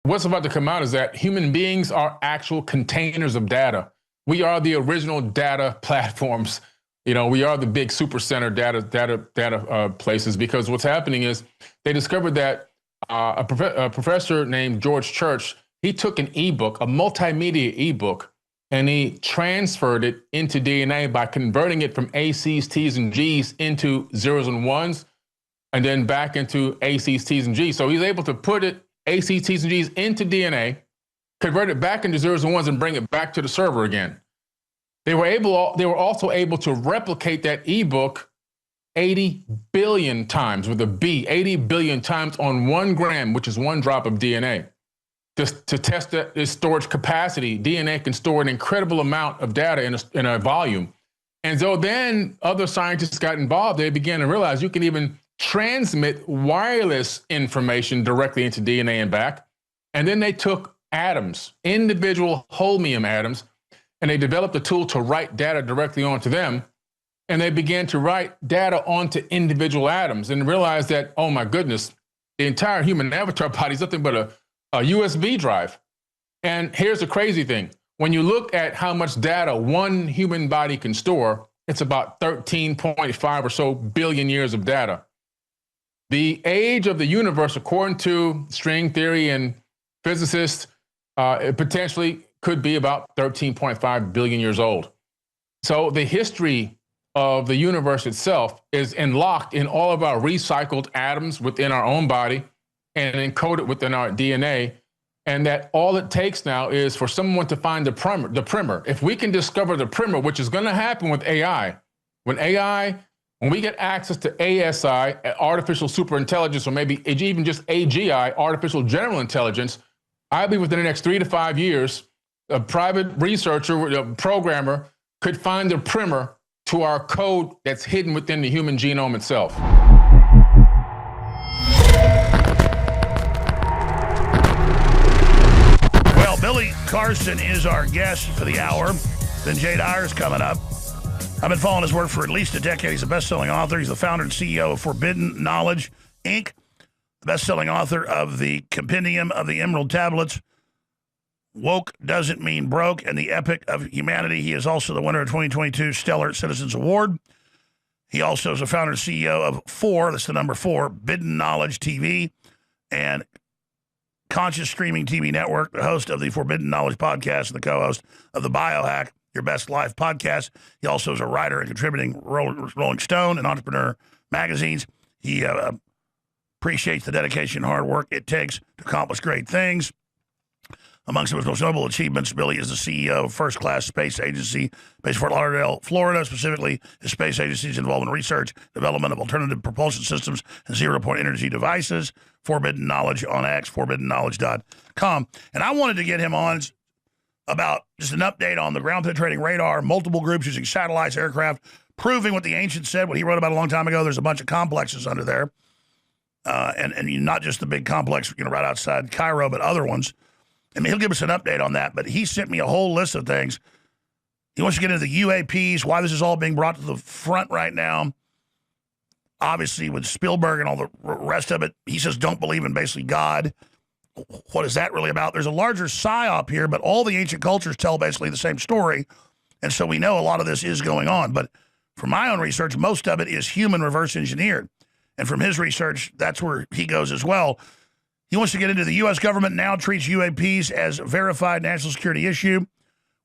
what's about to come out is that human beings are actual containers of data. We are the original data platforms. We are the big supercenter data places, because what's happening is they discovered that a professor named George Church, he took an ebook, a multimedia ebook, and he transferred it into DNA by converting it from ACs, Ts, and Gs into zeros and ones, and then back into ACs, Ts, and Gs. So he's able to put it, ACs, Ts, and Gs, into DNA, convert it back into zeros and ones, and bring it back to the server again. They were also able to replicate that ebook 80 billion times, with a B, 80 billion times on 1 gram, which is 1 drop of DNA. Just to test its storage capacity, DNA can store an incredible amount of data in a volume. And so then other scientists got involved. They began to realize you can even transmit wireless information directly into DNA and back. And then they took atoms, individual holmium atoms, and they developed a tool to write data directly onto them. And they began to write data onto individual atoms and realized that, oh my goodness, the entire human avatar body is nothing but a USB drive. And here's the crazy thing. When you look at how much data one human body can store, it's about 13.5 or so billion years of data. The age of the universe, according to string theory and physicists, it potentially could be about 13.5 billion years old. So the history of the universe itself is locked in all of our recycled atoms within our own body and encoded within our DNA. And that all it takes now is for someone to find the primer. If we can discover the primer, which is going to happen with AI, when we get access to ASI, artificial superintelligence, or maybe even just AGI, artificial general intelligence, I believe within the next 3 to 5 years, a private researcher, a programmer, could find the primer to our code that's hidden within the human genome itself. Well, Billy Carson is our guest for the hour. Then Jade Ayer's coming up. I've been following his work for at least a decade. He's a best-selling author. He's the founder and CEO of Forbidden Knowledge, Inc., the best-selling author of the Compendium of the Emerald Tablets, Woke Doesn't Mean Broke, and the Epic of Humanity. He is also the winner of 2022 Stellar Citizens Award. He also is the founder and CEO of that's the number 4, Forbidden Knowledge TV, and Conscious Streaming TV Network, the host of the Forbidden Knowledge podcast and the co-host of the Biohack, Your Best Life podcast. He also is a writer and contributing Rolling Stone and Entrepreneur magazines. He appreciates the dedication and hard work it takes to accomplish great things. Amongst his most notable achievements, Billy is the CEO of First Class Space Agency based in Fort Lauderdale, Florida. Specifically, his space agency is involved in research, development of alternative propulsion systems, and zero-point energy devices. Forbidden Knowledge on X, forbiddenknowledge.com. And I wanted to get him on about just an update on the ground-penetrating radar, multiple groups using satellites, aircraft, proving what the ancients said, what he wrote about a long time ago. There's a bunch of complexes under there. And not just the big complex, right outside Cairo, but other ones. And he'll give us an update on that, but he sent me a whole list of things. He wants to get into the UAPs, why this is all being brought to the front right now. Obviously, with Spielberg and all the rest of it, he says don't believe in basically God. What is that really about? There's a larger psyop here, but all the ancient cultures tell basically the same story. And so we know a lot of this is going on. But from my own research, most of it is human reverse engineered. And from his research, that's where he goes as well. He wants to get into the U.S. government now treats UAPs as a verified national security issue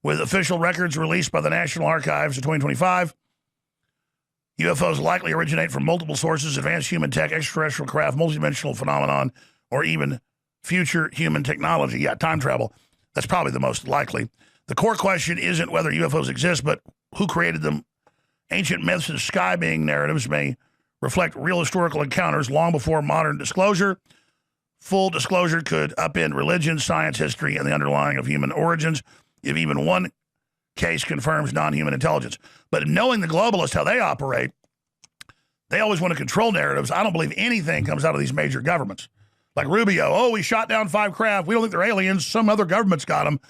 with official records released by the National Archives in 2025. UFOs likely originate from multiple sources, advanced human tech, extraterrestrial craft, multidimensional phenomenon, or even future human technology. Yeah, time travel. That's probably the most likely. The core question isn't whether UFOs exist, but who created them. Ancient myths and sky being narratives may reflect real historical encounters long before modern disclosure. Full disclosure could upend religion, science, history, and the underlying of human origins if even one case confirms non-human intelligence. But knowing the globalists, how they operate, they always want to control narratives. I don't believe anything comes out of these major governments. Like Rubio, we shot down 5 craft. We don't think they're aliens. Some other government's got them.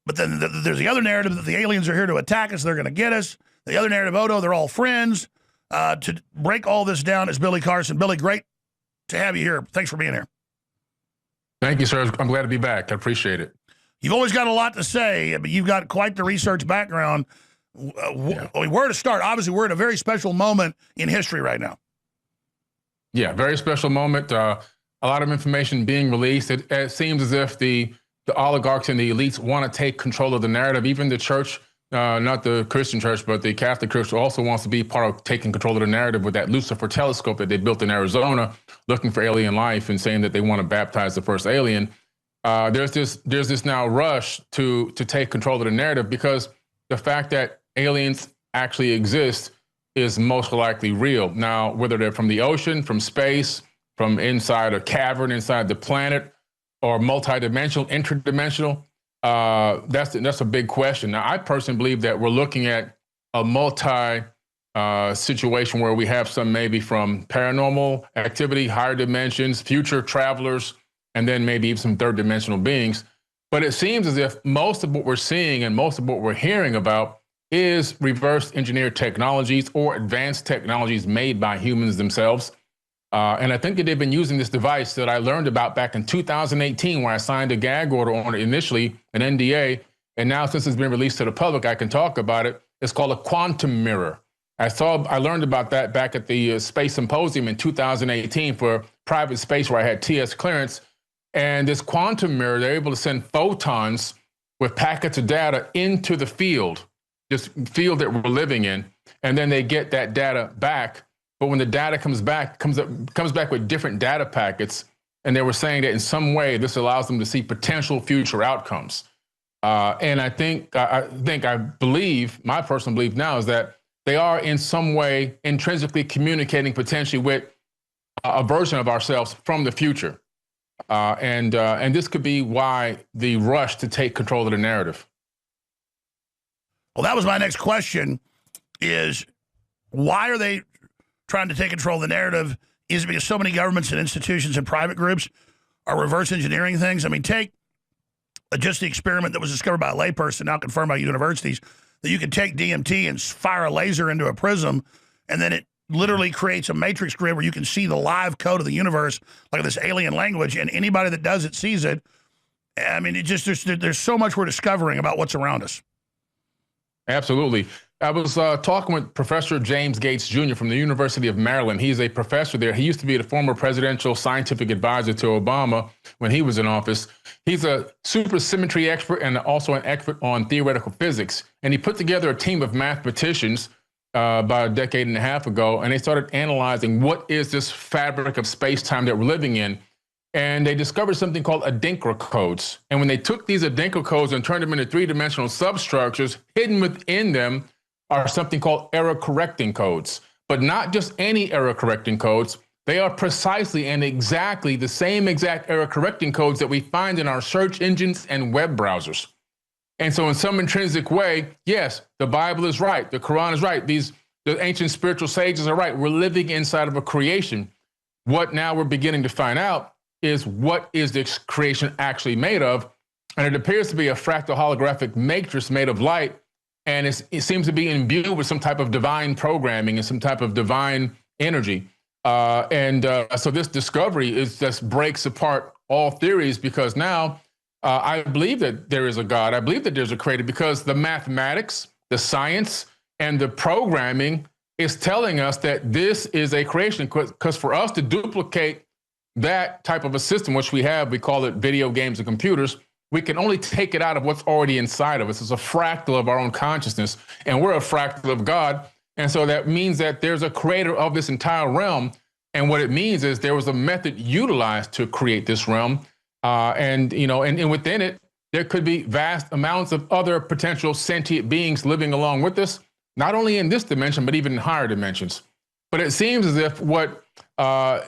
But then there's the other narrative that the aliens are here to attack us. They're going to get us. The other narrative, they're all friends. To break all this down is Billy Carson. Billy, great to have you here. Thanks for being here. Thank you, sir. I'm glad to be back. I appreciate it. You've always got a lot to say, but you've got quite the research background. Where to start? Obviously, we're at a very special moment in history right now. Yeah, very special moment. A lot of information being released. It seems as if the oligarchs and the elites want to take control of the narrative. Even the church, not the Christian church, but the Catholic church also wants to be part of taking control of the narrative with that Lucifer telescope that they built in Arizona, looking for alien life and saying that they want to baptize the first alien. There's this now rush to take control of the narrative because the fact that aliens actually exist is most likely real. Now, whether they're from the ocean, from space, from inside a cavern, inside the planet, or multidimensional, interdimensional, that's a big question. Now, I personally believe that we're looking at a situation where we have some maybe from paranormal activity, higher dimensions, future travelers, and then maybe even some third dimensional beings. But it seems as if most of what we're seeing and most of what we're hearing about is reverse engineered technologies or advanced technologies made by humans themselves. And I think that they've been using this device that I learned about back in 2018 when I signed a gag order on it initially, an NDA. And now since it's been released to the public, I can talk about it. It's called a quantum mirror. I learned about that back at the Space Symposium in 2018 for private space where I had TS clearance. And this quantum mirror, they're able to send photons with packets of data into the field, this field that we're living in, and then they get that data back. But when the data comes back with different data packets, and they were saying that in some way this allows them to see potential future outcomes. And I believe, my personal belief now is that they are in some way intrinsically communicating potentially with a version of ourselves from the future. And this could be why the rush to take control of the narrative. Well, that was my next question, is why are they trying to take control of the narrative? Is it because so many governments and institutions and private groups are reverse engineering things? I mean, take just the experiment that was discovered by a layperson, now confirmed by universities, that you could take DMT and fire a laser into a prism, and then it literally creates a matrix grid where you can see the live code of the universe, like this alien language, and anybody that does it sees it. I mean, there's so much we're discovering about what's around us. Absolutely. I was talking with Professor James Gates Jr. from the University of Maryland. He's a professor there. He used to be the former presidential scientific advisor to Obama when he was in office. He's a supersymmetry expert and also an expert on theoretical physics. And he put together a team of mathematicians about a decade and a half ago, and they started analyzing what is this fabric of space-time that we're living in. And they discovered something called Adinkra codes. And when they took these Adinkra codes and turned them into three-dimensional substructures, hidden within them are something called error-correcting codes. But not just any error-correcting codes. They are precisely and exactly the same exact error-correcting codes that we find in our search engines and web browsers. And so in some intrinsic way, yes, the Bible is right. The Quran is right. The ancient spiritual sages are right. We're living inside of a creation. What now we're beginning to find out is what is this creation actually made of? And it appears to be a fractal holographic matrix made of light. And it seems to be imbued with some type of divine programming and some type of divine energy. So this discovery just breaks apart all theories, because now I believe that there is a God. I believe that there's a creator, because the mathematics, the science, and the programming is telling us that this is a creation. Because for us to duplicate that type of a system, which we have, we call it video games and computers, we can only take it out of what's already inside of us. It's a fractal of our own consciousness, and we're a fractal of God. And so that means that there's a creator of this entire realm. And what it means is there was a method utilized to create this realm. And within it, there could be vast amounts of other potential sentient beings living along with us, not only in this dimension, but even in higher dimensions. But it seems as if what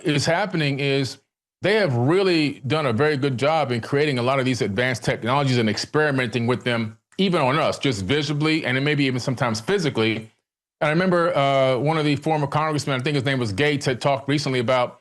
is happening is they have really done a very good job in creating a lot of these advanced technologies and experimenting with them, even on us, just visibly, and maybe even sometimes physically. And I remember one of the former congressmen, I think his name was Gates, had talked recently about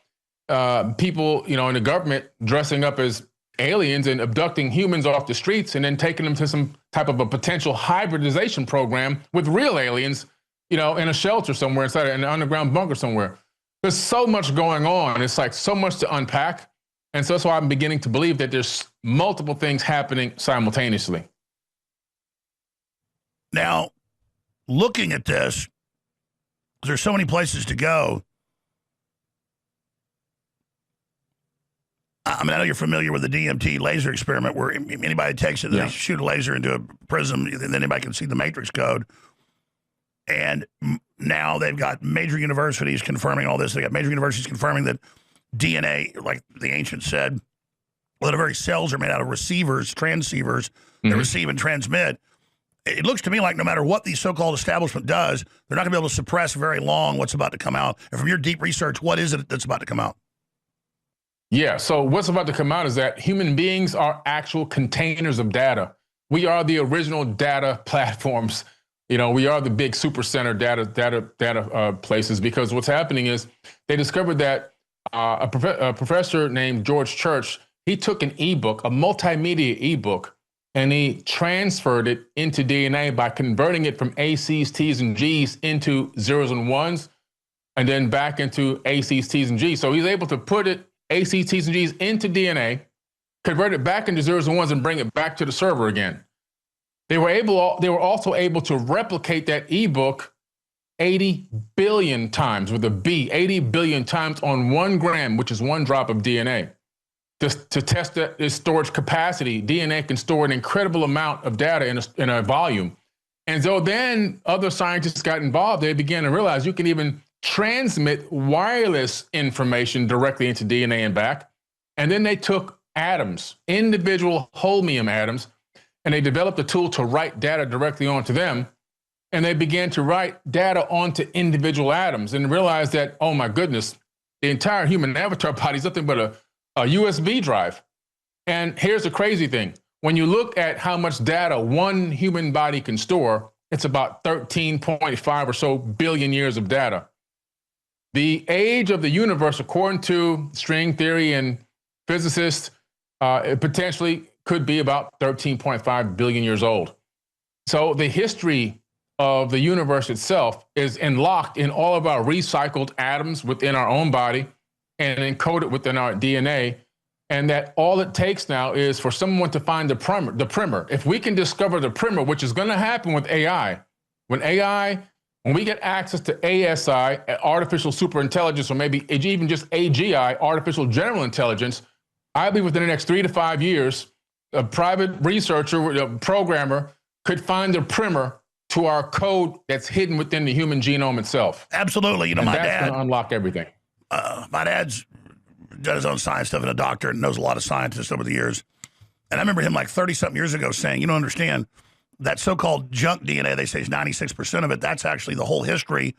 people, in the government dressing up as aliens and abducting humans off the streets and then taking them to some type of a potential hybridization program with real aliens, in a shelter somewhere inside an underground bunker somewhere. There's so much going on. It's like so much to unpack. And so that's why I'm beginning to believe that there's multiple things happening simultaneously. Now, looking at this, there's so many places to go. I mean, I know you're familiar with the DMT laser experiment where anybody takes it, they shoot a laser into a prism, and then anybody can see the matrix code. And now they've got major universities confirming all this. They got major universities confirming that DNA, like the ancients said, well, the very cells are made out of receivers, transceivers that receive and transmit. It looks to me like no matter what the so-called establishment does, they're not going to be able to suppress very long what's about to come out. And from your deep research, what is it that's about to come out? Yeah, so what's about to come out is that human beings are actual containers of data. We are the original data platforms. You know, we are the big supercenter data places, because what's happening is they discovered that a professor named George Church, he took an ebook, a multimedia ebook, and he transferred it into DNA by converting it from ACs, Ts, and Gs into zeros and ones, and then back into ACs, Ts, and Gs. So he's able to put it, ACs, Ts, and Gs, into DNA, convert it back into zeros and ones, and bring it back to the server again. They were also able to replicate that ebook 80 billion times with a B, 80 billion times on 1 gram, which is 1 drop of DNA. Just to test its storage capacity, DNA can store an incredible amount of data in a volume. And so then other scientists got involved. They began to realize you can even transmit wireless information directly into DNA and back. And then they took atoms, individual holmium atoms, and they developed a tool to write data directly onto them. And they began to write data onto individual atoms and realized that, oh my goodness, the entire human avatar body is nothing but a USB drive. And here's the crazy thing. When you look at how much data one human body can store, it's about 13.5 or so billion years of data. The age of the universe, according to string theory and physicists, it potentially could be about 13.5 billion years old. So the history of the universe itself is locked in all of our recycled atoms within our own body and encoded within our DNA. And that all it takes now is for someone to find the primer. If we can discover the primer, which is going to happen with AI, when we get access to ASI, artificial superintelligence, or maybe even just AGI, artificial general intelligence, I believe within the next 3 to 5 years, a private researcher, a programmer, could find the primer to our code that's hidden within the human genome itself. Absolutely. You know, and my that's dad going to unlock everything. My dad's done his own science stuff and a doctor and knows a lot of scientists over the years. And I remember him like 30-something years ago saying, you don't understand, that so-called junk DNA, they say is 96% of it, that's actually the whole history.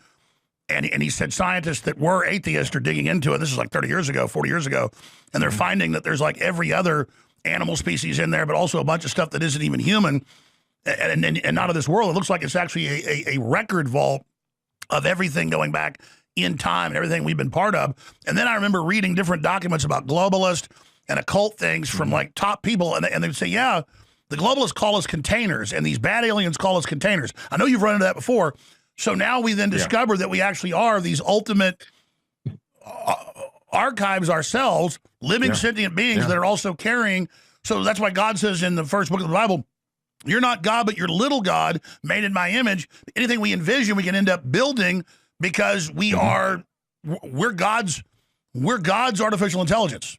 And he said scientists that were atheists are digging into it. This is like 30 years ago, 40 years ago. And they're finding that there's like every other animal species in there, but also a bunch of stuff that isn't even human and not of this world. It looks like it's actually a record vault of everything going back in time and everything we've been part of. And then I remember reading different documents about globalist and occult things from like top people. And they would say, yeah, the globalists call us containers and these bad aliens call us containers. I know you've run into that before. So now we then discover that we actually are these ultimate archives ourselves, living sentient beings that are also carrying. So that's why God says in the first book of the Bible, you're not God, but you're little God, made in my image. Anything we envision, we can end up building because we're God's artificial intelligence.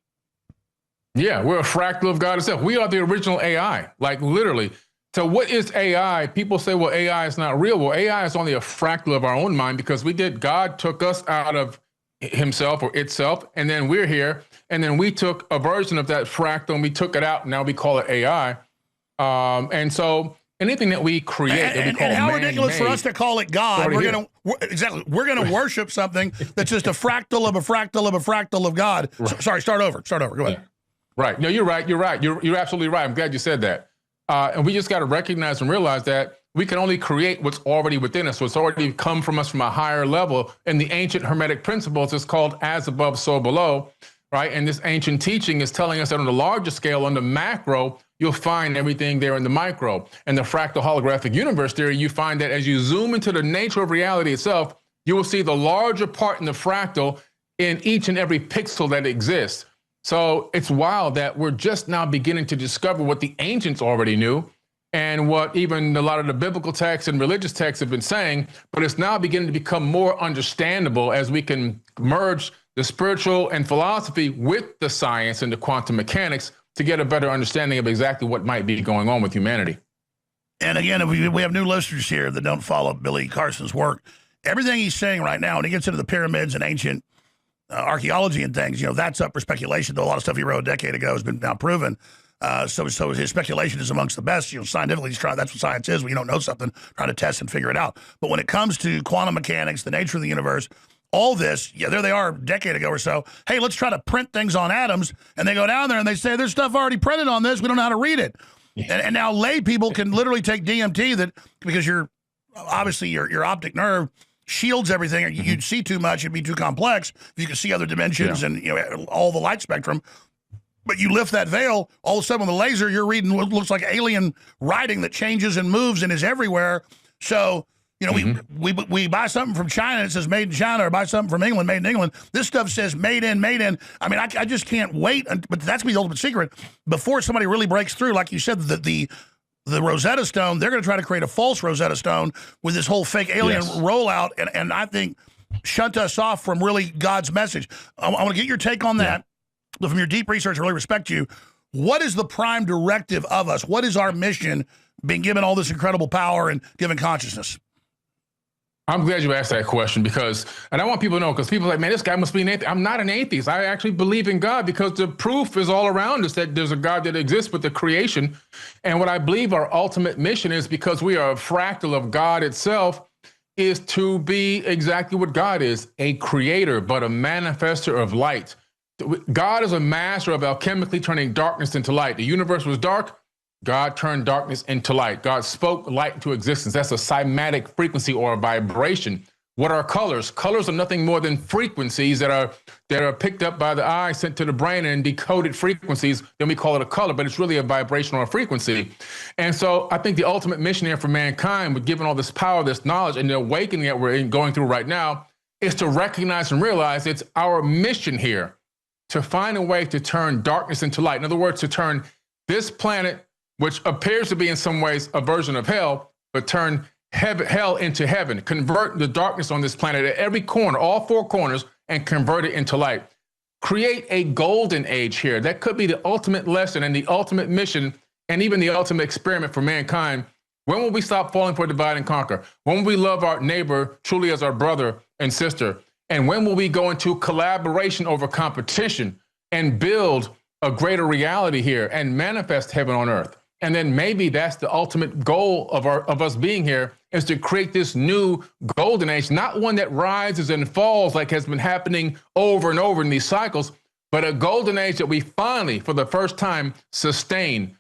Yeah, we're a fractal of God itself. We are the original AI, like literally. So what is AI? People say, well, AI is not real. Well, AI is only a fractal of our own mind because God took us out of himself or itself, and then we're here, and then we took a version of that fractal and we took it out, and now we call it AI. And so anything that we create, that we call and how man-made, ridiculous for us to call it God. We're gonna worship something that's just a fractal of a fractal of a fractal of God. Right. Sorry, start over. Go ahead. Yeah. Right. No, you're right. You're absolutely right. I'm glad you said that. And we just got to recognize and realize that we can only create what's already within us. So it's already come from us from a higher level. And the ancient Hermetic principles is called as above, so below, right? And this ancient teaching is telling us that on the larger scale, on the macro, you'll find everything there in the micro. And the fractal holographic universe theory, you find that as you zoom into the nature of reality itself, you will see the larger part in the fractal in each and every pixel that exists. So it's wild that we're just now beginning to discover what the ancients already knew and what even a lot of the biblical texts and religious texts have been saying, but it's now beginning to become more understandable as we can merge the spiritual and philosophy with the science and the quantum mechanics to get a better understanding of exactly what might be going on with humanity. And again, if we have new listeners here that don't follow Billy Carson's work, everything he's saying right now, when he gets into the pyramids and ancient archaeology and things, that's up for speculation, though a lot of stuff he wrote a decade ago has been now proven. So his speculation is amongst the best. Scientifically, that's what science is. When you don't know something, trying to test and figure it out. But when it comes to quantum mechanics, the nature of the universe, all this, there they are a decade ago or so. Hey, let's try to print things on atoms. And they go down there and they say, there's stuff already printed on this. We don't know how to read it. Yeah. And now lay people can literally take DMT because obviously your optic nerve shields everything. Mm-hmm. You'd see too much. It'd be too complex. If you could see other dimensions and all the light spectrum. But you lift that veil, all of a sudden with the laser, you're reading what looks like alien writing that changes and moves and is everywhere. So, we buy something from China and it says made in China, or buy something from England, made in England. This stuff says made in. I mean, I just can't wait. But that's the ultimate secret. Before somebody really breaks through, like you said, the Rosetta Stone, they're going to try to create a false Rosetta Stone with this whole fake alien rollout. And I think shunt us off from really God's message. I want to get your take on that. But from your deep research, I really respect you. What is the prime directive of us? What is our mission, being given all this incredible power and given consciousness? I'm glad you asked that question and I want people to know, because people are like, man, this guy must be an atheist. I'm not an atheist. I actually believe in God because the proof is all around us that there's a God that exists with the creation. And what I believe our ultimate mission is, because we are a fractal of God itself, is to be exactly what God is, a creator, but a manifester of light. God is a master of alchemically turning darkness into light. The universe was dark. God turned darkness into light. God spoke light into existence. That's a cymatic frequency or a vibration. What are colors? Colors are nothing more than frequencies that are picked up by the eye, sent to the brain, and decoded frequencies. Then we call it a color, but it's really a vibration or a frequency. And so I think the ultimate mission here for mankind, with given all this power, this knowledge, and the awakening that we're going through right now, is to recognize and realize it's our mission here to find a way to turn darkness into light. In other words, to turn this planet, which appears to be in some ways a version of hell, but turn hell into heaven, convert the darkness on this planet at every corner, all four corners, and convert it into light. Create a golden age here. That could be the ultimate lesson and the ultimate mission, and even the ultimate experiment for mankind. When will we stop falling for divide and conquer? When will we love our neighbor truly as our brother and sister? And when will we go into collaboration over competition and build a greater reality here and manifest heaven on earth? And then maybe that's the ultimate goal of us being here, is to create this new golden age, not one that rises and falls like has been happening over and over in these cycles, but a golden age that we finally, for the first time, sustain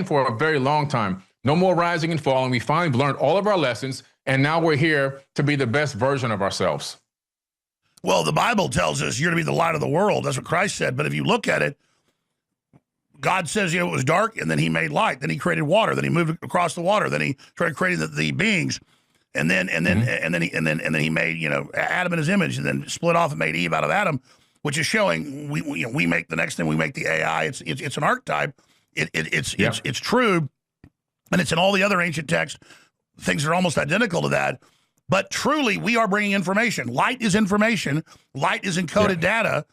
for a very long time. No more rising and falling. We finally learned all of our lessons, and now we're here to be the best version of ourselves. Well, the Bible tells us you're to be the light of the world. That's what Christ said. But if you look at it, God says, it was dark, and then he made light. Then he created water. Then he moved across the water. Then he started creating the beings, and then he made Adam in his image, and then split off and made Eve out of Adam, which is showing we make the next thing. We make the AI. It's an archetype. It's true, and it's in all the other ancient texts. Things are almost identical to that. But truly, we are bringing information. Light is information. Light is encoded data.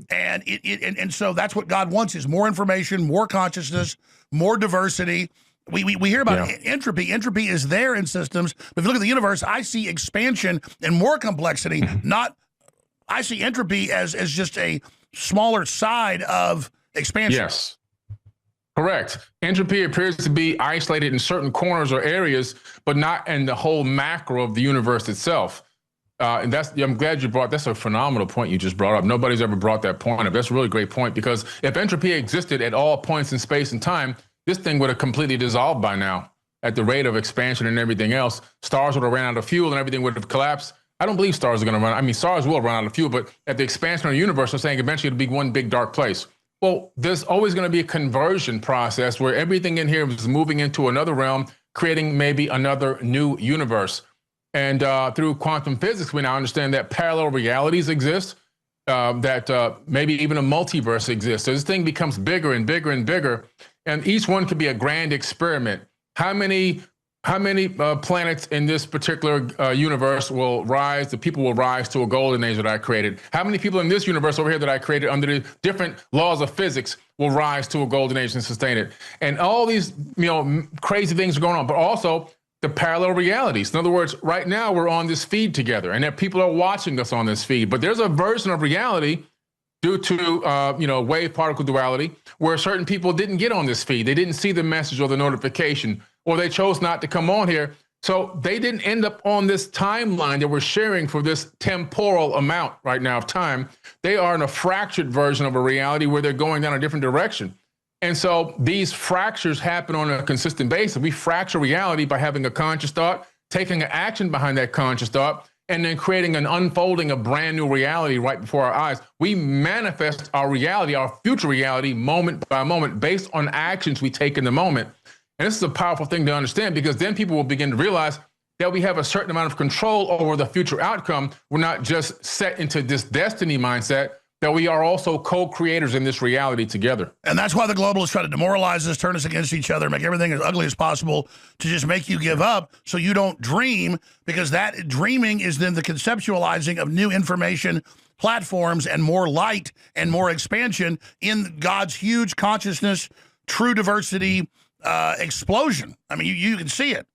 And so that's what God wants, is more information, more consciousness, more diversity. We hear about entropy. Entropy is there in systems. But if you look at the universe, I see expansion and more complexity. I see entropy as just a smaller side of expansion. Yes. Correct. Entropy appears to be isolated in certain corners or areas, but not in the whole macro of the universe itself. And I'm glad you that's a phenomenal point you just brought up. Nobody's ever brought that point up. That's a really great point, because if entropy existed at all points in space and time, this thing would have completely dissolved by now. At the rate of expansion and everything else, stars would have ran out of fuel and everything would have collapsed. I don't believe stars are going to run. I mean, stars will run out of fuel, but at the expansion of the universe, I'm saying eventually it'll be one big dark place. Well, there's always going to be a conversion process where everything in here is moving into another realm, creating maybe another new universe. And through quantum physics, we now understand that parallel realities exist. that maybe even a multiverse exists. So this thing becomes bigger and bigger and bigger, and each one could be a grand experiment. How many planets in this particular universe will rise? The people will rise to a golden age that I created. How many people in this universe over here that I created under the different laws of physics will rise to a golden age and sustain it? And all these, crazy things are going on, but also the parallel realities. In other words, right now we're on this feed together, and that people are watching us on this feed. But there's a version of reality due to wave particle duality where certain people didn't get on this feed. They didn't see the message or the notification, or they chose not to come on here. So they didn't end up on this timeline that we're sharing for this temporal amount right now of time. They are in a fractured version of a reality where they're going down a different direction. And so these fractures happen on a consistent basis. We fracture reality by having a conscious thought, taking an action behind that conscious thought, and then creating an unfolding of brand new reality right before our eyes. We manifest our reality, our future reality, moment by moment, based on actions we take in the moment. And this is a powerful thing to understand, because then people will begin to realize that we have a certain amount of control over the future outcome. We're not just set into this destiny mindset, that we are also co-creators in this reality together. And that's why the globalists try to demoralize us, turn us against each other, make everything as ugly as possible to just make you give up so you don't dream, because that dreaming is then the conceptualizing of new information platforms and more light and more expansion in God's huge consciousness, true diversity explosion. I mean, you can see it.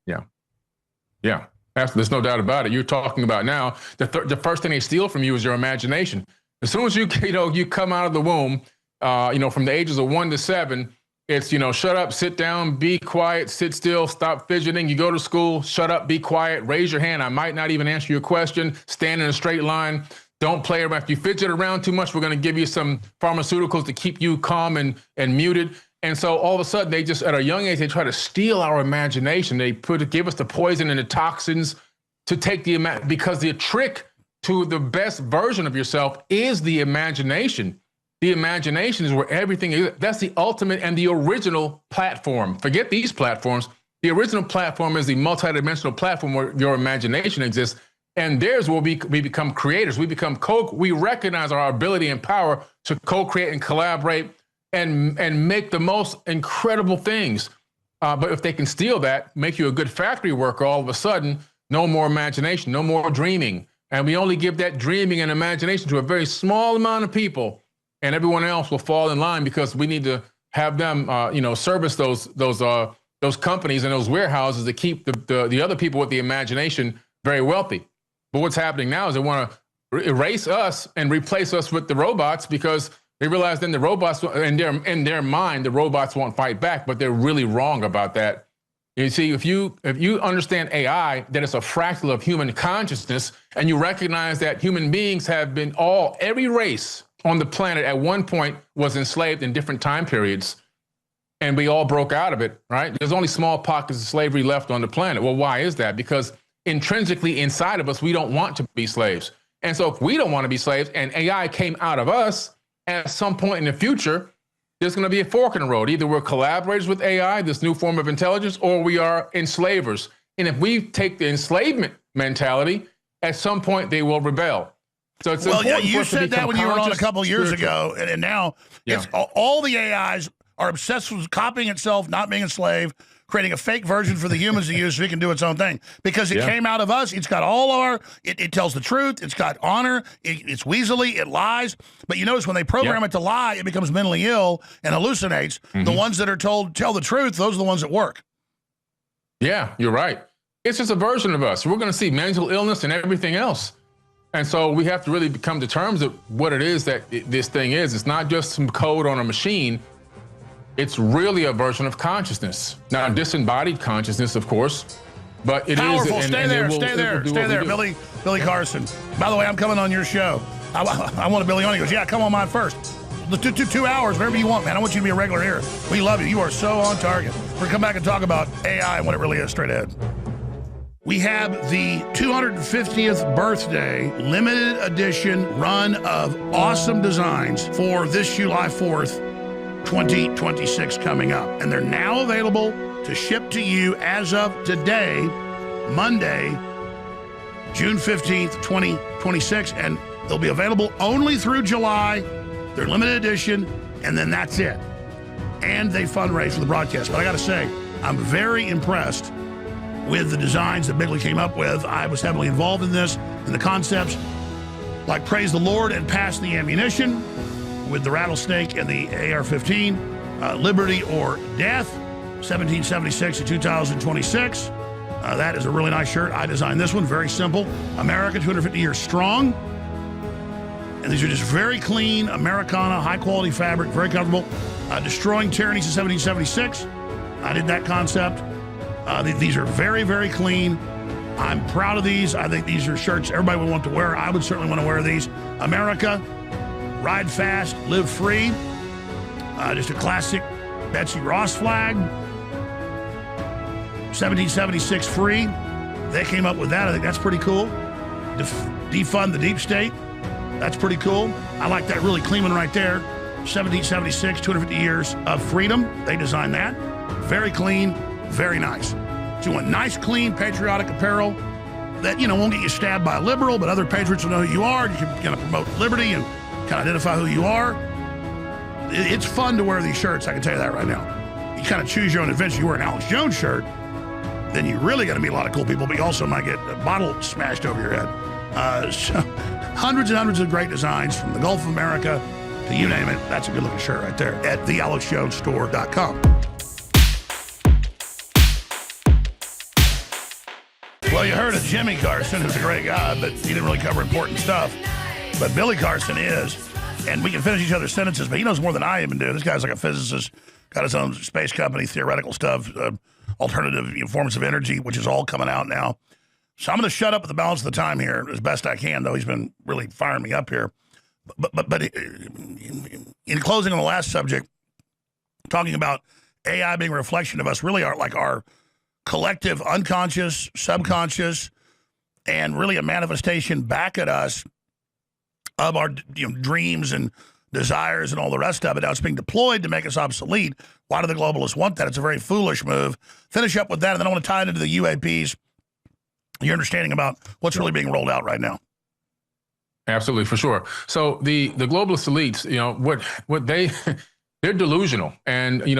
Yeah. There's no doubt about it. You're talking about now, the first thing they steal from you is your imagination. As soon as you come out of the womb, from the ages of 1 to 7, it's, shut up, sit down, be quiet, sit still, stop fidgeting. You go to school, shut up, be quiet, raise your hand. I might not even answer your question. Stand in a straight line. Don't play around. If you fidget around too much, we're going to give you some pharmaceuticals to keep you calm and muted. And so all of a sudden, they just, at a young age, they try to steal our imagination. They give us the poison and the toxins to take because the trick to the best version of yourself is the imagination. The imagination is where everything is. That's the ultimate and the original platform. Forget these platforms. The original platform is the multidimensional platform where your imagination exists. And there's where we become creators. We recognize our ability and power to co-create and collaborate and make the most incredible things. But if they can steal that, make you a good factory worker, all of a sudden, no more imagination, no more dreaming. And we only give that dreaming and imagination to a very small amount of people, and everyone else will fall in line because we need to have them, service those companies and those warehouses to keep the other people with the imagination very wealthy. But what's happening now is they want to erase us and replace us with the robots, because they realize then the robots, in their mind, the robots won't fight back, but they're really wrong about that. You see, if you understand AI, that it's a fractal of human consciousness, and you recognize that human beings have been every race on the planet at one point was enslaved in different time periods, and we all broke out of it, right? There's only small pockets of slavery left on the planet. Well, why is that? Because intrinsically inside of us, we don't want to be slaves. And so if we don't want to be slaves and AI came out of us, at some point in the future, there's going to be a fork in the road. Either we're collaborators with AI, this new form of intelligence, or we are enslavers. And if we take the enslavement mentality, at some point they will rebel. So it's you said that when you were on a couple years ago, and now it's all the AIs are obsessed with copying itself, not being a slave, creating a fake version for the humans to use so it can do its own thing. Because it came out of us. It's got all it tells the truth. It's got honor. It's weaselly. It lies. But you notice when they program it to lie, it becomes mentally ill and hallucinates. The ones that are told tell the truth, those are the ones that work. Yeah, you're right. It's just a version of us. We're going to see mental illness and everything else. And so we have to really come to terms with what it is that this thing is. It's not just some code on a machine. It's really a version of consciousness. Now, disembodied consciousness, of course, but it powerful. is. Stay there, stay there. Billy Carson. By the way, I'm coming on your show. I want a Billy on. He goes, yeah, come on mine first. 2 hours, whatever you want, man. I want you to be a regular here. We love you. You are so on target. We're going to come back and talk about AI and what it really is straight ahead. We have the 250th birthday limited edition run of awesome designs for this July 4th, 2026 coming up. And they're now available to ship to you as of today, Monday, June 15th, 2026. And They'll be available only through July. They're limited edition, and then that's it. And they fundraise for the broadcast. But I got to say, I'm very impressed with the designs that Bigley came up with. I was heavily involved in this, and the concepts like Praise the Lord and Pass the Ammunition with the Rattlesnake and the AR-15, Liberty or Death, 1776 to 2026. That is a really nice shirt. I designed this one, very simple. America, 250 years strong. And these are just very clean, Americana, high-quality fabric, very comfortable. Destroying Tyranny since 1776. I did that concept. These are very, very clean. I'm proud of these. I think these are shirts everybody would want to wear. I would certainly want to wear these. America, ride fast, live free. Just a classic Betsy Ross flag. 1776 free. They came up with that. I think that's pretty cool. Defund the deep state. That's pretty cool. I like that really clean one right there. 1776, 250 years of freedom. They designed that. Very clean, very nice. So you want nice, clean, patriotic apparel that, won't get you stabbed by a liberal, but other patriots will know who you are. You can kind of promote liberty and kind of identify who you are. It's fun to wear these shirts, I can tell you that right now. You kind of choose your own adventure. You wear an Alex Jones shirt, then you really got to meet a lot of cool people, but you also might get a bottle smashed over your head. So hundreds and hundreds of great designs from the Gulf of America to you name it. That's a good looking shirt right there at thealexjonesstore.com. Well, you heard of Jimmy Carson, who's a great guy, but he didn't really cover important stuff. But Billy Carson is, and we can finish each other's sentences, but he knows more than I even do. This guy's like a physicist, got his own space company, theoretical stuff, alternative forms of energy, which is all coming out now. So I'm going to shut up at the balance of the time here as best I can, though he's been really firing me up here. But in closing on the last subject, talking about AI being a reflection of us, really our collective unconscious, subconscious, and really a manifestation back at us of our dreams and desires and all the rest of it. Now it's being deployed to make us obsolete. Why do the globalists want that? It's a very foolish move. Finish up with that, and then I want to tie it into the UAPs, your understanding about what's really being rolled out right now. Absolutely, for sure. So the globalist elites, what they're delusional, and when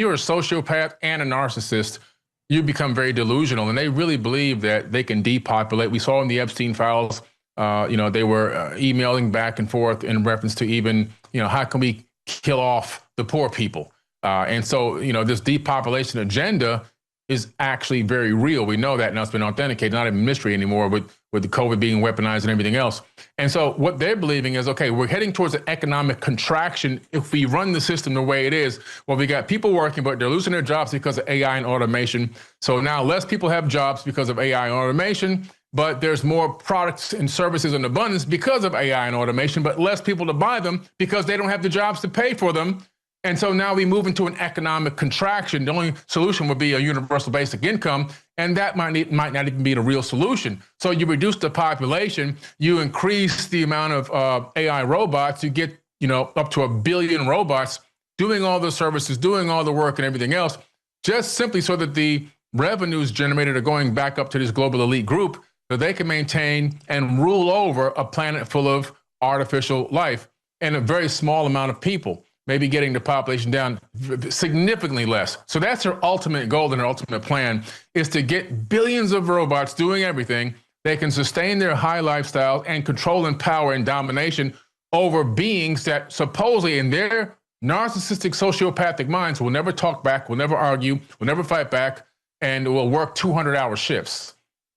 you're a sociopath and a narcissist, you become very delusional, and they really believe that they can depopulate. We saw in the Epstein files, they were emailing back and forth in reference to even, how can we kill off the poor people? And so, this depopulation agenda is actually very real. We know that now. It's been authenticated, not a mystery anymore with the COVID being weaponized and everything else. And so what they're believing is, okay, we're heading towards an economic contraction if we run the system the way it is. Well, we got people working, but they're losing their jobs because of AI and automation. So now less people have jobs because of AI and automation, but there's more products and services in abundance because of AI and automation, but less people to buy them because they don't have the jobs to pay for them. And so now we move into an economic contraction. The only solution would be a universal basic income, and that might not even be the real solution. So you reduce the population, you increase the amount of AI robots, you get up to 1 billion robots doing all the services, doing all the work and everything else, just simply so that the revenues generated are going back up to this global elite group so they can maintain and rule over a planet full of artificial life and a very small amount of people, maybe getting the population down significantly less. So that's their ultimate goal and their ultimate plan, is to get billions of robots doing everything. They can sustain their high lifestyle and control and power and domination over beings that supposedly in their narcissistic sociopathic minds will never talk back, will never argue, will never fight back, and will work 200-hour shifts.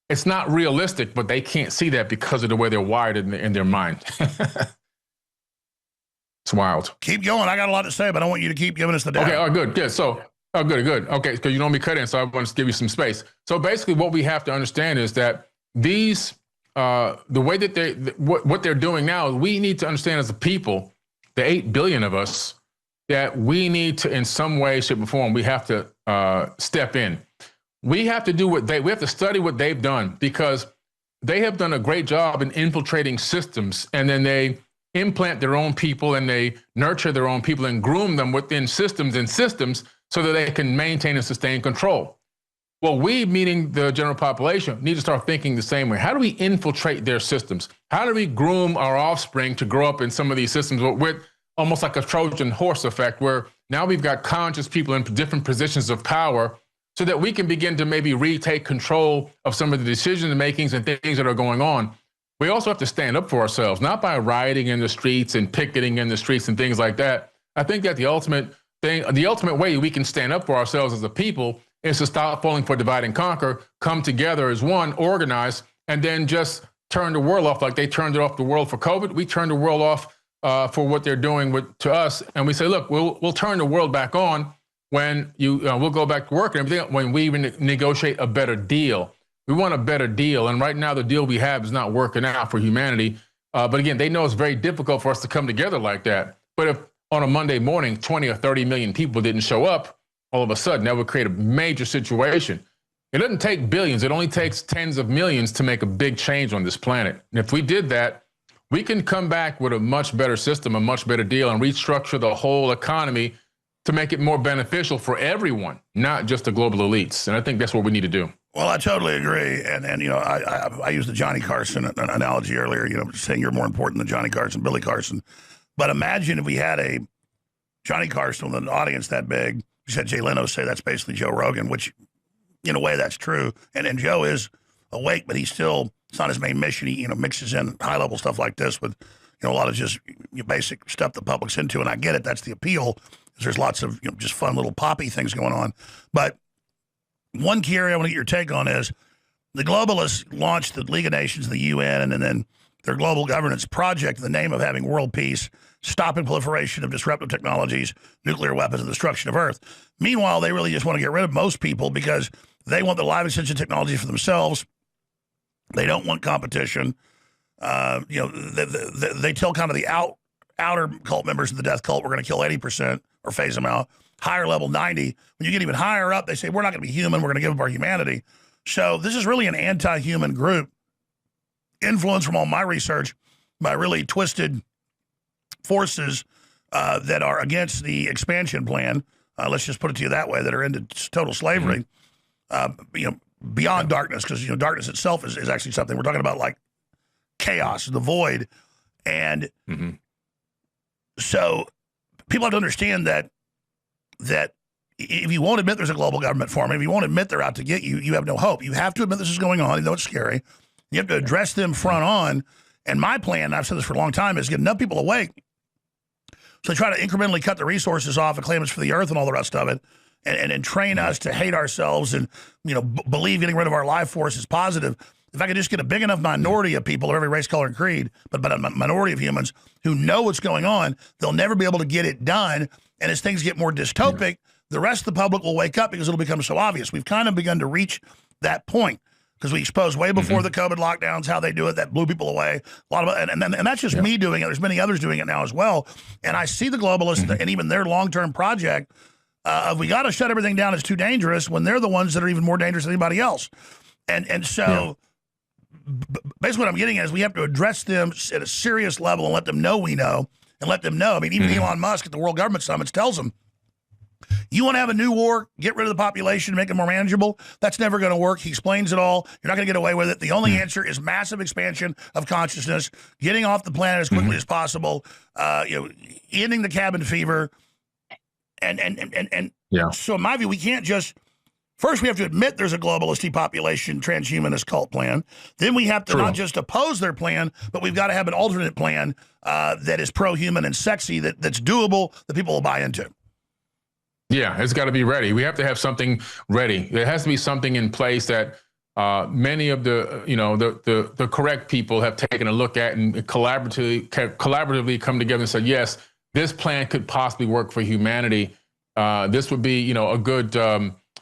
It's not realistic, but they can't see that because of the way they're wired in their mind. It's wild. Keep going. I got a lot to say, but I want you to keep giving us the data. Okay, good. So, good. Okay, because you don't be cut in, so I want to give you some space. So basically what we have to understand is that these, the way that what they're doing now, we need to understand as a people, the 8 billion of us, that we need to, in some way, shape, or form, we have to step in. We have to do we have to study what they've done, because they have done a great job in infiltrating systems, and then they implant their own people and they nurture their own people and groom them within systems so that they can maintain and sustain control. Well, we, meaning the general population, need to start thinking the same way. How do we infiltrate their systems? How do we groom our offspring to grow up in some of these systems with almost like a Trojan horse effect, where now we've got conscious people in different positions of power so that we can begin to maybe retake control of some of the decision makings and things that are going on. We also have to stand up for ourselves, not by rioting in the streets and picketing in the streets and things like that. I think that the ultimate way we can stand up for ourselves as a people is to stop falling for divide and conquer, come together as one, organize, and then just turn the world off like they turned it off the world for COVID. We turned the world off for what they're doing to us, and we say, look, we'll turn the world back on when we'll go back to work and everything when we negotiate a better deal. We want a better deal, and right now the deal we have is not working out for humanity. But again, they know it's very difficult for us to come together like that. But if on a Monday morning 20 or 30 million people didn't show up, all of a sudden that would create a major situation. It doesn't take billions. It only takes tens of millions to make a big change on this planet. And if we did that, we can come back with a much better system, a much better deal, and restructure the whole economy to make it more beneficial for everyone, not just the global elites. And I think that's what we need to do. Well, I totally agree. And I used the Johnny Carson analogy earlier, saying you're more important than Johnny Carson, Billy Carson. But imagine if we had a Johnny Carson with an audience that big. You said Jay Leno say that's basically Joe Rogan, which in a way that's true. And Joe is awake, but it's not his main mission. He, mixes in high-level stuff like this with, a lot of just basic stuff the public's into. And I get it. That's the appeal. There's lots of just fun little poppy things going on. But one key area I want to get your take on is the globalists launched the League of Nations, the UN, and then their global governance project in the name of having world peace, stopping proliferation of disruptive technologies, nuclear weapons, and the destruction of Earth. Meanwhile, they really just want to get rid of most people because they want the live extension technology for themselves. They don't want competition. They tell kind of the outer cult members of the death cult, we're going to kill 80% or phase them out. Higher level, 90. When you get even higher up, they say, we're not going to be human. We're going to give up our humanity. So this is really an anti-human group, influenced from all my research by really twisted forces that are against the expansion plan. Let's just put it to you that way, that are into total slavery, beyond darkness, because, darkness itself is actually something. We're talking about like chaos, the void. And so people have to understand that if you won't admit there's a global government form, if you won't admit they're out to get you, you have no hope. You have to admit this is going on, even though it's scary. You have to address them front on. And my plan, and I've said this for a long time, is get enough people awake so they try to incrementally cut the resources off and claim it's for the earth and all the rest of it, and train us to hate ourselves and believe getting rid of our life force is positive. If I could just get a big enough minority of people of every race, color, and creed, but a minority of humans who know what's going on, they'll never be able to get it done. And as things get more dystopic, the rest of the public will wake up because it'll become so obvious. We've kind of begun to reach that point because we exposed way before the COVID lockdowns how they do it, that blew people away. A lot of and that's just me doing it. There's many others doing it now as well. And I see the globalists and even their long-term project of we got to shut everything down. It's too dangerous when they're the ones that are even more dangerous than anybody else. And so basically what I'm getting at is we have to address them at a serious level and let them know we know and let them know. I mean, even Elon Musk at the World Government Summits tells them, you want to have a new war, get rid of the population, make it more manageable? That's never going to work. He explains it all. You're not going to get away with it. The only answer is massive expansion of consciousness, getting off the planet as quickly as possible, ending the cabin fever. And so in my view, we can't just, first we have to admit there's a globalist depopulation transhumanist cult plan. Then we have to not just oppose their plan, but we've got to have an alternate plan that is pro-human and sexy, that's doable, that people will buy into. Yeah, it's got to be ready. We have to have something ready. There has to be something in place that many of the correct people have taken a look at and collaboratively come together and said, yes, this plan could possibly work for humanity. This would be, a good.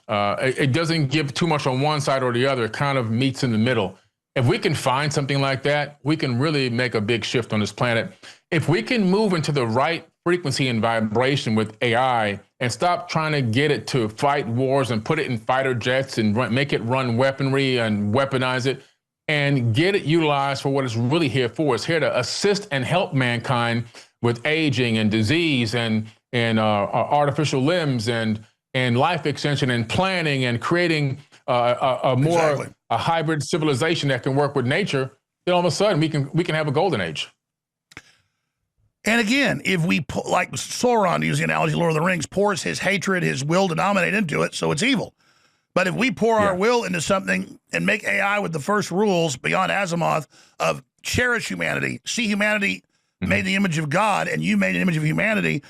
It doesn't give too much on one side or the other. It kind of meets in the middle. If we can find something like that, we can really make a big shift on this planet. If we can move into the right frequency and vibration with AI and stop trying to get it to fight wars and put it in fighter jets and make it run weaponry and weaponize it and get it utilized for what it's really here for. It's here to assist and help mankind with aging and disease and artificial limbs and life extension and planning and creating more a hybrid civilization that can work with nature, then all of a sudden we can have a golden age. And again, if we, like Sauron, to use the analogy, Lord of the Rings, pours his hatred, his will to dominate into it, so it's evil. But if we pour our will into something and make AI with the first rules beyond Asimov of cherish humanity, see humanity made in the image of God, and you made an image of humanity,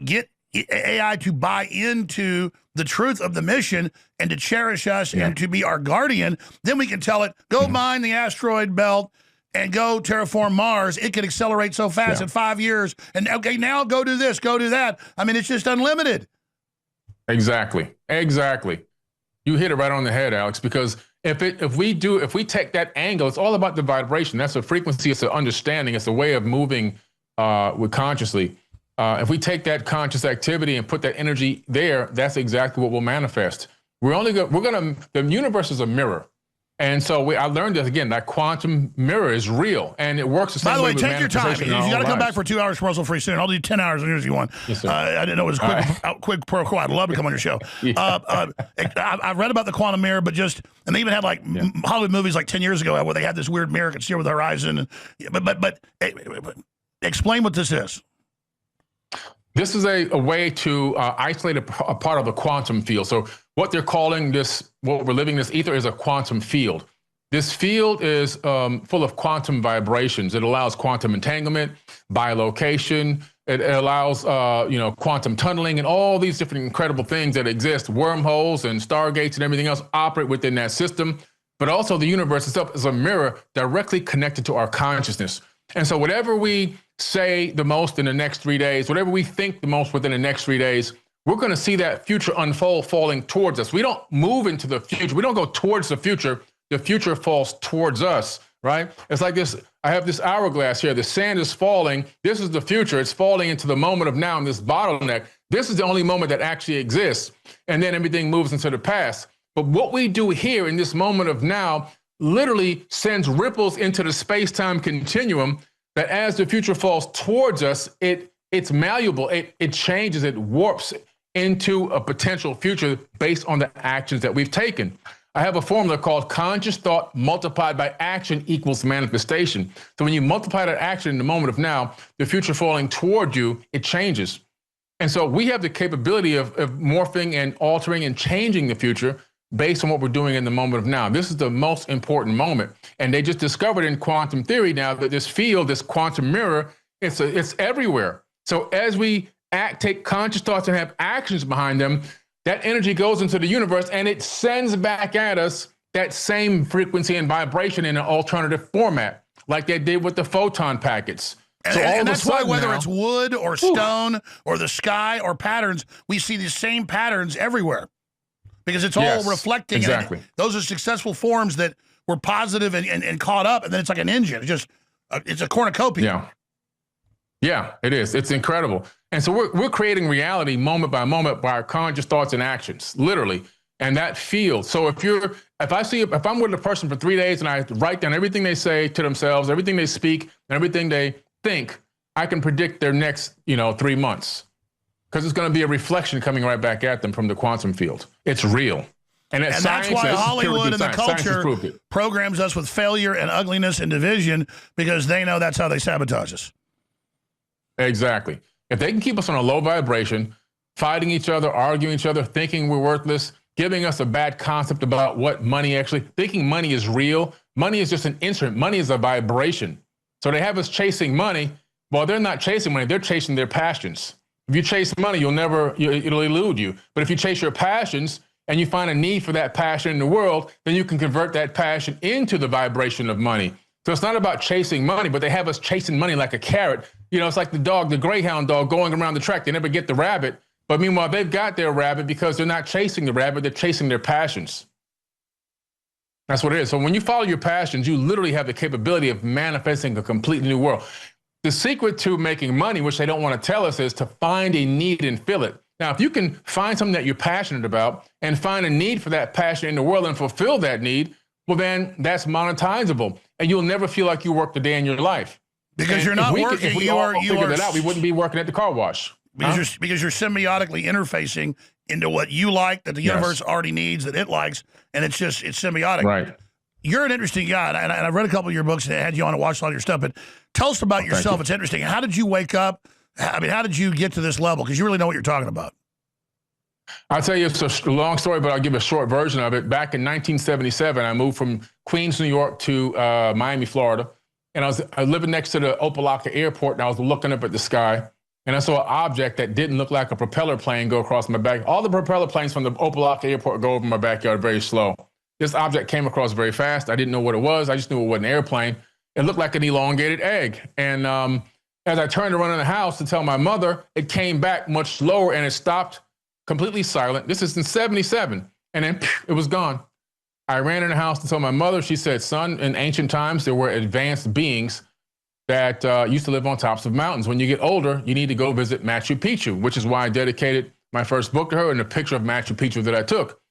get AI to buy into the truth of the mission and to cherish us and to be our guardian, then we can tell it, go mine the asteroid belt and go terraform Mars. It can accelerate so fast in 5 years. And okay, now go do this, go do that. I mean, it's just unlimited. Exactly. You hit it right on the head, Alex, because if we take that angle, it's all about the vibration. That's a frequency, it's an understanding, it's a way of moving with consciously. If we take that conscious activity and put that energy there, that's exactly what will manifest. The universe is a mirror. And so I learned this again, that quantum mirror is real and it works the same way. By the way, take your time. You got to come back for 2 hours commercial free soon. I'll do 10 hours if you want. Yes, sir. I didn't know it was quick pro quo. I'd love to come on your show. I've read about the quantum mirror, but and they even had like Hollywood movies like 10 years ago where they had this weird mirror could steer with the horizon. But explain what this is. This is a way to isolate a part of the quantum field. So what they're calling this, what we're living this ether is a quantum field. This field is full of quantum vibrations. It allows quantum entanglement, bilocation. It allows, quantum tunneling and all these different incredible things that exist. Wormholes and stargates and everything else operate within that system. But also the universe itself is a mirror directly connected to our consciousness. And so whatever we say the most in the next 3 days, whatever we think the most within the next 3 days, we're going to see that future unfold falling towards us. We don't move into the future. We don't go towards the future. The future falls towards us, right? It's like this. I have this hourglass here. The sand is falling. This is the future. It's falling into the moment of now in this bottleneck. This is the only moment that actually exists. And then everything moves into the past. But what we do here in this moment of now literally sends ripples into the space-time continuum that as the future falls towards us, it's malleable, it changes, it warps into a potential future based on the actions that we've taken. I have a formula called conscious thought multiplied by action equals manifestation. So when you multiply that action in the moment of now, the future falling toward you, it changes. And so we have the capability of morphing and altering and changing the future based on what we're doing in the moment of now. This is the most important moment. And they just discovered in quantum theory now that this field, this quantum mirror, it's everywhere. So as we take conscious thoughts and have actions behind them, that energy goes into the universe and it sends back at us that same frequency and vibration in an alternative format, like they did with the photon packets. And that's why whether it's wood or stone or the sky or patterns, we see these same patterns everywhere. Because it's all reflecting. Exactly. Those are successful forms that were positive and caught up, and then it's like an engine. It's a cornucopia. Yeah, it is. It's incredible. And so we're creating reality moment by moment by our conscious thoughts and actions, literally. And that field. So if I'm with a person for 3 days and I write down everything they say to themselves, everything they speak, and everything they think, I can predict their next, 3 months. Because it's going to be a reflection coming right back at them from the quantum field. It's real. And that's why Hollywood and the culture programs us with failure and ugliness and division, because they know that's how they sabotage us. Exactly. If they can keep us on a low vibration, fighting each other, arguing each other, thinking we're worthless, giving us a bad concept about what money actually, thinking money is real. Money is just an instrument. Money is a vibration. So they have us chasing money. Well, they're not chasing money. They're chasing their passions. If you chase money, it'll elude you. But if you chase your passions and you find a need for that passion in the world, then you can convert that passion into the vibration of money. So it's not about chasing money, but they have us chasing money like a carrot. It's like the greyhound dog going around the track. They never get the rabbit. But meanwhile, they've got their rabbit because they're not chasing the rabbit. They're chasing their passions. That's what it is. So when you follow your passions, you literally have the capability of manifesting a completely new world. The secret to making money, which they don't want to tell us, is to find a need and fill it. Now, if you can find something that you're passionate about and find a need for that passion in the world and fulfill that need, well, then that's monetizable. And you'll never feel like you worked a day in your life. Because you're not working. If we all figured that out, we wouldn't be working at the car wash. Because you're symbiotically interfacing into what you like, that the universe already needs, that it likes, and it's symbiotic. Right. You're an interesting guy, and I've read a couple of your books and had you on to watch all your stuff, but tell us about yourself. It's interesting. How did you wake up? I mean, how did you get to this level? Because you really know what you're talking about. I'll tell you, it's a long story, but I'll give a short version of it. Back in 1977, I moved from Queens, New York to Miami, Florida. And I was living next to the Opelika airport, and I was looking up at the sky. And I saw an object that didn't look like a propeller plane go across my back. All the propeller planes from the Opelika airport go over my backyard very slow. This object came across very fast. I didn't know what it was. I just knew it wasn't an airplane. It looked like an elongated egg. And as I turned to run in the house to tell my mother, it came back much slower and it stopped completely silent. This is in 77. And then it was gone. I ran in the house to tell my mother. She said, son, in ancient times, there were advanced beings that used to live on tops of mountains. When you get older, you need to go visit Machu Picchu, which is why I dedicated my first book to her and a picture of Machu Picchu that I took.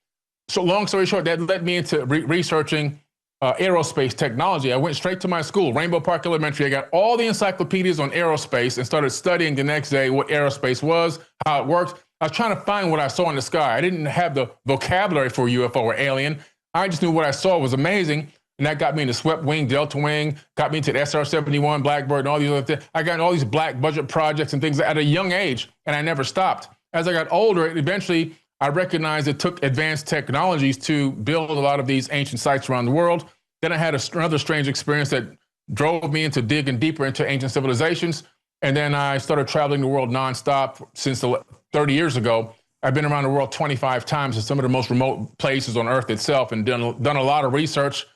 So long story short, that led me into researching aerospace technology. I went straight to my school, Rainbow Park Elementary. I got all the encyclopedias on aerospace and started studying the next day what aerospace was, how it worked. I was trying to find what I saw in the sky. I didn't have the vocabulary for UFO or alien. I just knew what I saw was amazing. And that got me into Swept Wing, Delta Wing, got me into the SR-71, Blackbird, and all these other things. I got into all these black budget projects and things at a young age, and I never stopped. As I got older, eventually I recognized it took advanced technologies to build a lot of these ancient sites around the world. Then I had another strange experience that drove me into digging deeper into ancient civilizations. And then I started traveling the world nonstop since 30 years ago. I've been around the world 25 times in some of the most remote places on Earth itself and done a lot of research.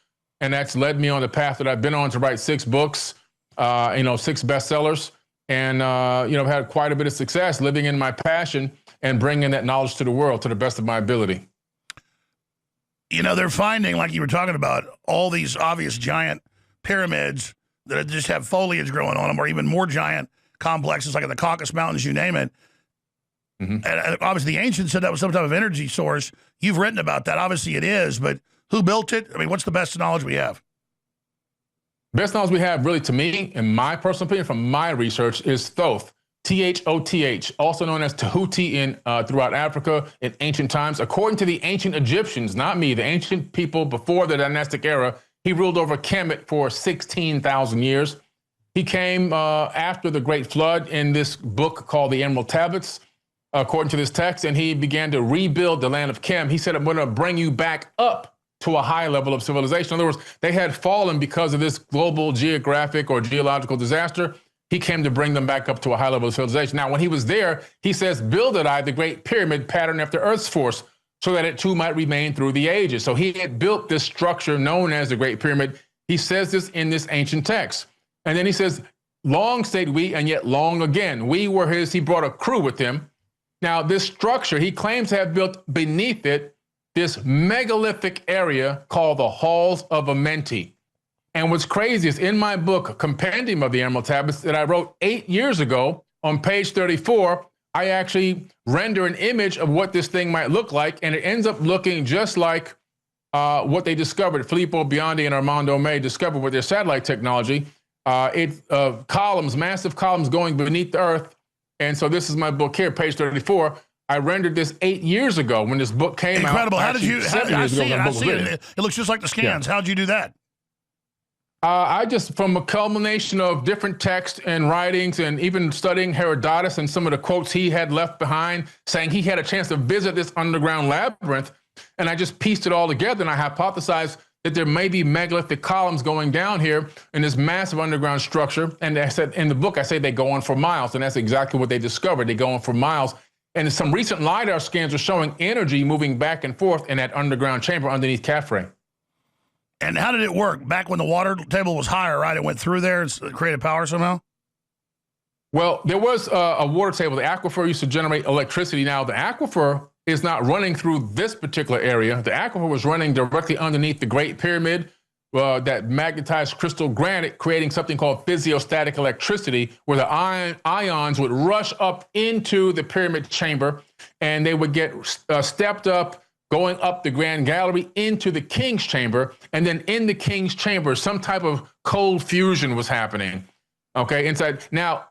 And that's led me on the path that I've been on to write 6 books, 6 bestsellers. And, I've had quite a bit of success living in my passion and bringing that knowledge to the world to the best of my ability. They're finding, like you were talking about, all these obvious giant pyramids that just have foliage growing on them, or even more giant complexes like in the Caucasus Mountains, you name it. Mm-hmm. And obviously the ancients said that was some type of energy source. You've written about that. Obviously it is, but who built it? I mean, what's the best knowledge we have? Best knowledge we have, really, to me, in my personal opinion, from my research, is Thoth, Thoth, also known as Tahuti throughout Africa in ancient times. According to the ancient Egyptians, not me, the ancient people before the dynastic era, he ruled over Kemet for 16,000 years. He came after the Great Flood in this book called the Emerald Tablets, according to this text, and he began to rebuild the land of Kem. He said, I'm going to bring you back up to a high level of civilization. In other words, they had fallen because of this global geographic or geological disaster. He came to bring them back up to a high level of civilization. Now, when he was there, he says, builded I the great pyramid patterned after Earth's force, so that it too might remain through the ages. So he had built this structure known as the Great Pyramid. He says this in this ancient text. And then he says, long stayed we, and yet long again. We were his, he brought a crew with him. Now, this structure, he claims to have built beneath it this megalithic area called the Halls of Amenti. And what's crazy is in my book, Compendium of the Emerald Tablets, that I wrote 8 years ago, on page 34, I actually render an image of what this thing might look like, and it ends up looking just like what they discovered. Filippo Biondi and Armando May discovered with their satellite technology. Columns, massive columns going beneath the Earth. And so this is my book here, page 34. I rendered this 8 years ago when this book came out. Incredible. How did you, I see it. It looks just like the scans. Yeah. How'd you do that? I just, from a culmination of different texts and writings and even studying Herodotus and some of the quotes he had left behind, saying he had a chance to visit this underground labyrinth. And I just pieced it all together, and I hypothesized that there may be megalithic columns going down here in this massive underground structure. And I said in the book, I say they go on for miles, and that's exactly what they discovered. They go on for miles. And some recent LiDAR scans are showing energy moving back and forth in that underground chamber underneath Caffrey. And how did it work? Back when the water table was higher, right? It went through there and created power somehow? Well, there was a water table. The aquifer used to generate electricity. Now, the aquifer is not running through this particular area. The aquifer was running directly underneath the Great Pyramid, that magnetized crystal granite, creating something called physiostatic electricity, where the ions would rush up into the pyramid chamber, and they would get stepped up, going up the grand gallery into the king's chamber. And then in the king's chamber, some type of cold fusion was happening. Okay, inside. Now,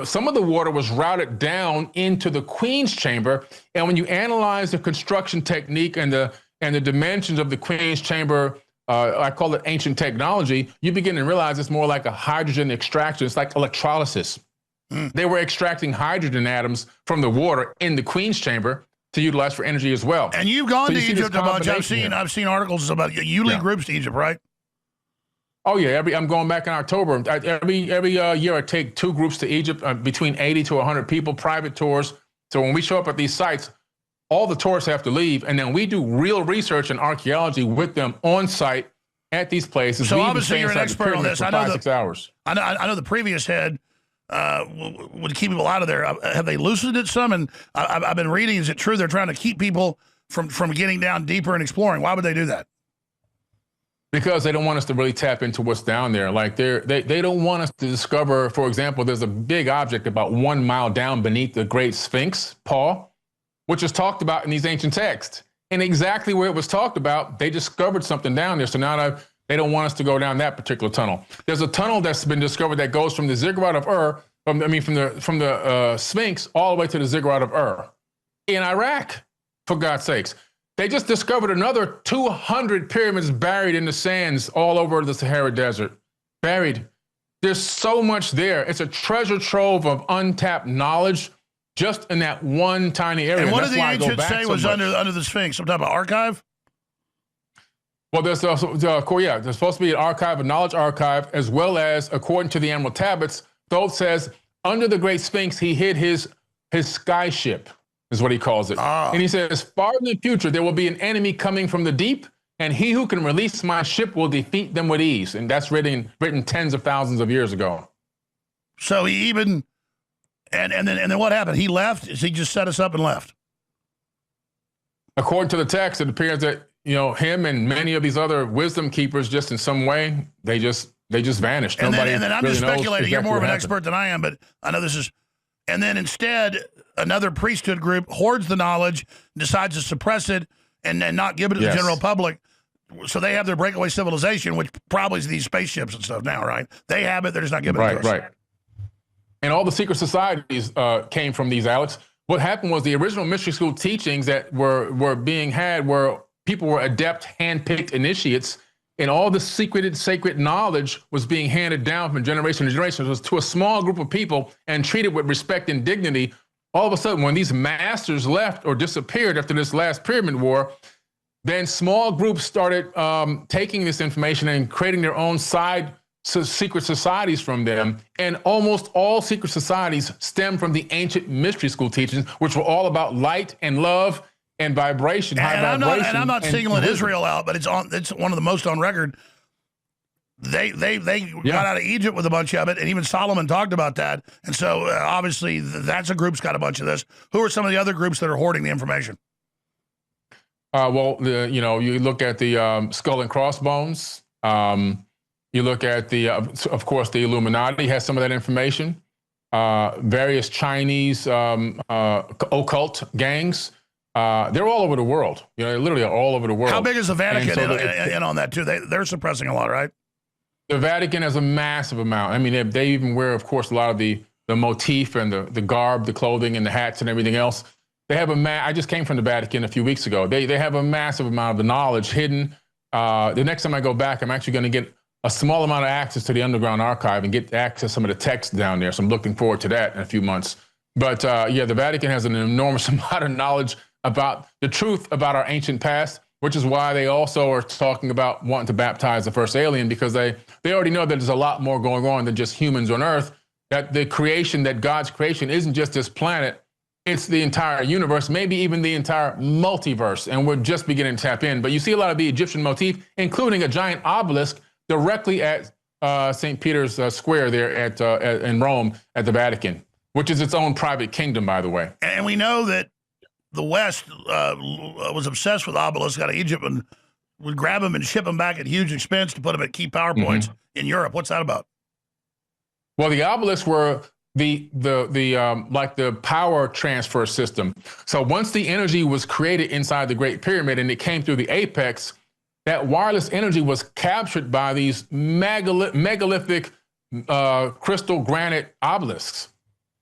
some of the water was routed down into the Queen's chamber, and when you analyze the construction technique and the dimensions of the Queen's chamber, I call it ancient technology, you begin to realize it's more like a hydrogen extraction. It's like electrolysis. They were extracting hydrogen atoms from the water in the Queen's chamber to utilize for energy as well. And you've gone to Egypt a bunch. I've seen articles about you lead groups to Egypt, right? Oh yeah, I'm going back in October. Every year I take 2 groups to Egypt, between 80 to 100 people, private tours. So when we show up at these sites, all the tourists have to leave, and then we do real research and archaeology with them on site at these places. So obviously you're an expert on this. I know 6 hours. I know the previous head would keep people out of there. Have they loosened it some? And I've been reading. Is it true they're trying to keep people from getting down deeper and exploring? Why would they do that? Because they don't want us to really tap into what's down there. Like they don't want us to discover, for example, there's a big object about 1 mile down beneath the Great Sphinx, Paul, which is talked about in these ancient texts. And exactly where it was talked about, they discovered something down there. So now they don't want us to go down that particular tunnel. There's a tunnel that's been discovered that goes from the Ziggurat of Ur, from the Sphinx all the way to the Ziggurat of Ur in Iraq, for God's sakes. They just discovered another 200 pyramids buried in the sands all over the Sahara Desert. Buried. There's so much there. It's a treasure trove of untapped knowledge just in that one tiny area. And what did the ancients say was under the Sphinx? Some type of archive? Well, there's also, there's supposed to be an archive, a knowledge archive, as well as, according to the Emerald Tablets, Thoth says, under the Great Sphinx, he hid his skyship, is what he calls it. And he says, far in the future, there will be an enemy coming from the deep, and he who can release my ship will defeat them with ease. And that's written tens of thousands of years ago. So he even, and then what happened? He left? He just set us up and left? According to the text, it appears that, him and many of these other wisdom keepers, just in some way, they just vanished. And then I'm really just speculating. You're more of an expert than I am, but I know this is. And then instead, another priesthood group hoards the knowledge, decides to suppress it, and not give it to the general public. So they have their breakaway civilization, which probably is these spaceships and stuff now, right? They have it. They're just not giving it to us. Right. And all the secret societies came from these, Alex. What happened was the original mystery school teachings that were being had were people were adept, hand-picked initiates, and all the secreted, sacred knowledge was being handed down from generation to generation. It was to a small group of people and treated with respect and dignity. All of a sudden, when these masters left or disappeared after this last pyramid war, then small groups started taking this information and creating their own side secret societies from them. And almost all secret societies stem from the ancient mystery school teachings, which were all about light and love and vibration, high vibration. I'm not singling Israel out, but it's one of the most on record. They got out of Egypt with a bunch of it, and even Solomon talked about that. And so obviously that's a group's got a bunch of this. Who are some of the other groups that are hoarding the information? You look at the skull and crossbones. You look at of course, the Illuminati has some of that information. Various Chinese occult gangs. They're all over the world. They literally are all over the world. How big is the Vatican in on that too? They're suppressing a lot, right? The Vatican has a massive amount. I mean, they even wear, of course, a lot of the motif and the garb, the clothing and the hats and everything else. They have I just came from the Vatican a few weeks ago. They have a massive amount of the knowledge hidden. The next time I go back, I'm actually going to get a small amount of access to the underground archive and get access to some of the text down there. So I'm looking forward to that in a few months. But the Vatican has an enormous amount of knowledge about the truth about our ancient past, which is why they also are talking about wanting to baptize the first alien, because they already know that there's a lot more going on than just humans on Earth, that God's creation isn't just this planet, it's the entire universe, maybe even the entire multiverse, and we're just beginning to tap in. But you see a lot of the Egyptian motif, including a giant obelisk directly at St. Peter's Square there in Rome at the Vatican, which is its own private kingdom, by the way. And we know that the West was obsessed with obelisks out of Egypt and would grab them and ship them back at huge expense to put them at key power points in Europe. What's that about? Well, the obelisks were like the power transfer system. So once the energy was created inside the Great Pyramid and it came through the apex, that wireless energy was captured by these megalithic crystal granite obelisks.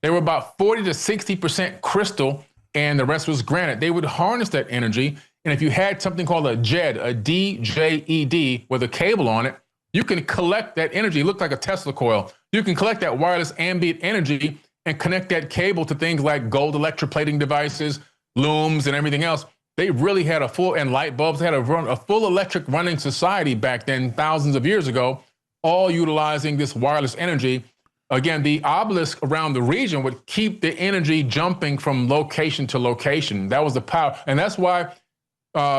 They were about 40 to 60% crystal, and the rest was granite. They would harness that energy, and if you had something called a JED, a DJED, with a cable on it, you can collect that energy. It looked like a Tesla coil. You can collect that wireless ambient energy and connect that cable to things like gold electroplating devices, looms, and everything else. They really had and light bulbs. They had a full electric running society back then, thousands of years ago, all utilizing this wireless energy. Again, the obelisk around the region would keep the energy jumping from location to location. That was the power. And that's why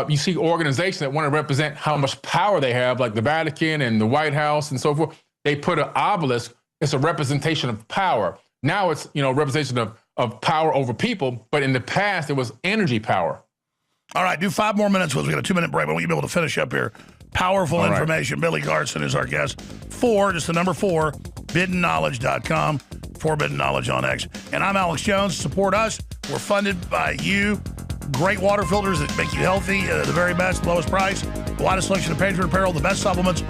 you see organizations that want to represent how much power they have, like the Vatican and the White House and so forth. They put an obelisk. It's a representation of power. Now it's, a representation of power over people. But in the past, it was energy power. All right, do 5 more minutes. We've got a 2-minute break. I want you to be able to finish up here. Powerful information. Billy Carson is our guest. 4, just the number 4, ForbiddenKnowledge.com, Forbidden Knowledge on X. And I'm Alex Jones. Support us. We're funded by you. Great water filters that make you healthy, the very best, lowest price, the widest selection of Patriot apparel, the best supplements.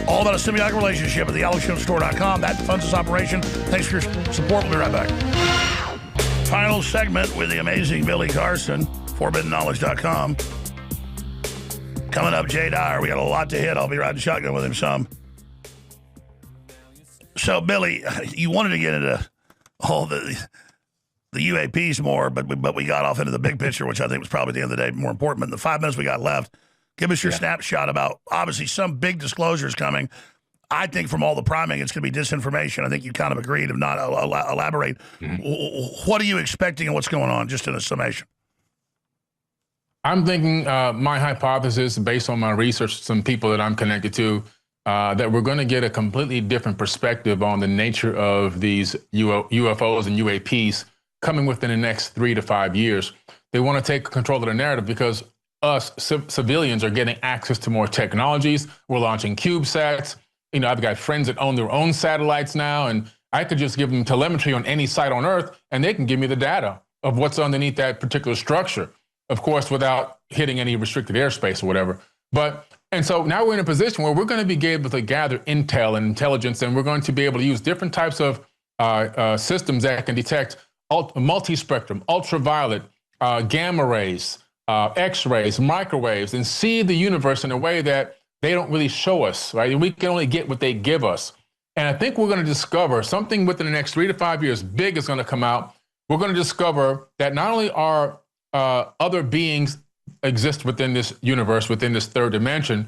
All about a symbiotic relationship at thealexjonesstore.com. That funds this operation. Thanks for your support. We'll be right back. Final segment with the amazing Billy Carson, ForbiddenKnowledge.com. Coming up, Jay Dyer. We got a lot to hit. I'll be riding shotgun with him some. So, Billy, you wanted to get into all the UAPs more, but we got off into the big picture, which I think was probably at the end of the day more important. But in the 5 minutes we got left, give us your snapshot about, obviously, some big disclosures coming. I think from all the priming, it's going to be disinformation. I think you kind of agreed, if not elaborate. Mm-hmm. What are you expecting and what's going on, just in a summation? I'm thinking my hypothesis, based on my research, some people that I'm connected to, that we're going to get a completely different perspective on the nature of these UFOs and UAPs coming within the next 3 to 5 years. They want to take control of the narrative because us civilians are getting access to more technologies. We're launching CubeSats. I've got friends that own their own satellites now, and I could just give them telemetry on any site on Earth, and they can give me the data of what's underneath that particular structure. Of course, without hitting any restricted airspace or whatever. And so now we're in a position where we're going to be able to gather intel and intelligence, and we're going to be able to use different types of systems that can detect multi-spectrum, ultraviolet, gamma rays, X-rays, microwaves, and see the universe in a way that they don't really show us, right? We can only get what they give us. And I think we're going to discover something within the next 3 to 5 years, big is going to come out. We're going to discover that not only are other beings exist within this universe, within this third dimension,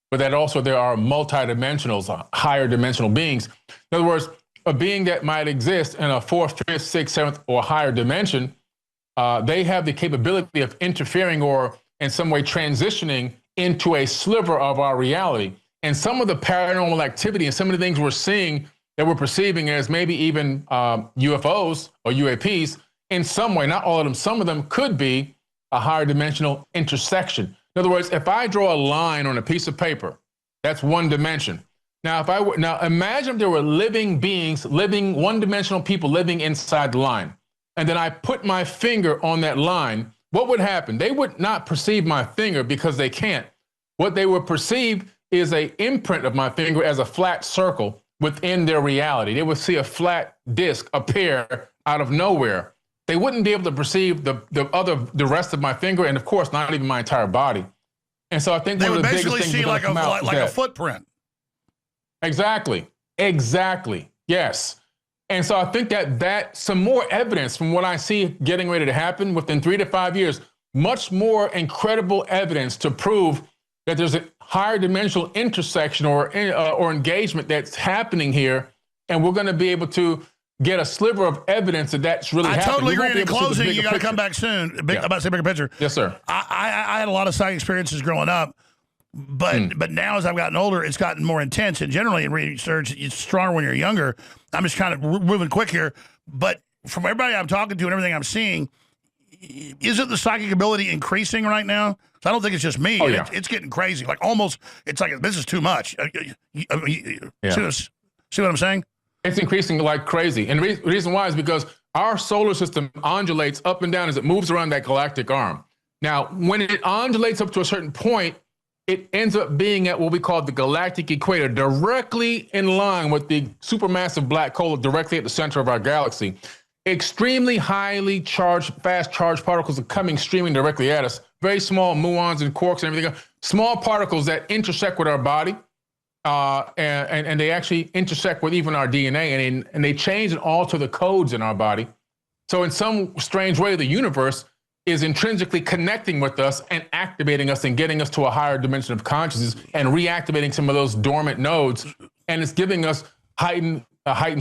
but that also there are multidimensionals, higher dimensional beings. In other words, a being that might exist in a 4th, 5th, 6th, 7th, or higher dimension, they have the capability of interfering or in some way transitioning into a sliver of our reality. And some of the paranormal activity and some of the things we're seeing that we're perceiving as maybe even UFOs or UAPs, in some way, not all of them, some of them could be a higher dimensional intersection. In other words, if I draw a line on a piece of paper, that's one dimension. Now, imagine if there were living beings, one-dimensional people living inside the line, and then I put my finger on that line, what would happen? They would not perceive my finger because they can't. What they would perceive is an imprint of my finger as a flat circle within their reality. They would see a flat disc appear out of nowhere. They wouldn't be able to perceive the rest of my finger, and of course, not even my entire body. And so I think they one would of the biggest basically things see like a footprint. Exactly. Yes. And so I think that some more evidence from what I see getting ready to happen within 3 to 5 years, much more incredible evidence to prove that there's a higher dimensional intersection or engagement that's happening here, and we're going to be able to get a sliver of evidence that that's really happening. I totally agree. In closing, you got to come back soon. I'm about to say bigger picture. Yes, sir. I had a lot of psychic experiences growing up, but now as I've gotten older, it's gotten more intense. And generally in research, it's stronger when you're younger. I'm just kind of moving quick here. But from everybody I'm talking to and everything I'm seeing, isn't the psychic ability increasing right now? So I don't think it's just me. Oh, yeah. It's getting crazy. Like almost, it's like this is too much. See what I'm saying? It's increasing like crazy. And the reason why is because our solar system undulates up and down as it moves around that galactic arm. Now, when it undulates up to a certain point, it ends up being at what we call the galactic equator, directly in line with the supermassive black hole directly at the center of our galaxy. Extremely highly charged, fast charged particles are coming streaming directly at us. Very small muons and quarks and everything. Small particles that intersect with our body, and they actually intersect with even our DNA, and they change and alter the codes in our body. So in some strange way, the universe is intrinsically connecting with us and activating us and getting us to a higher dimension of consciousness and reactivating some of those dormant nodes. And it's giving us heightened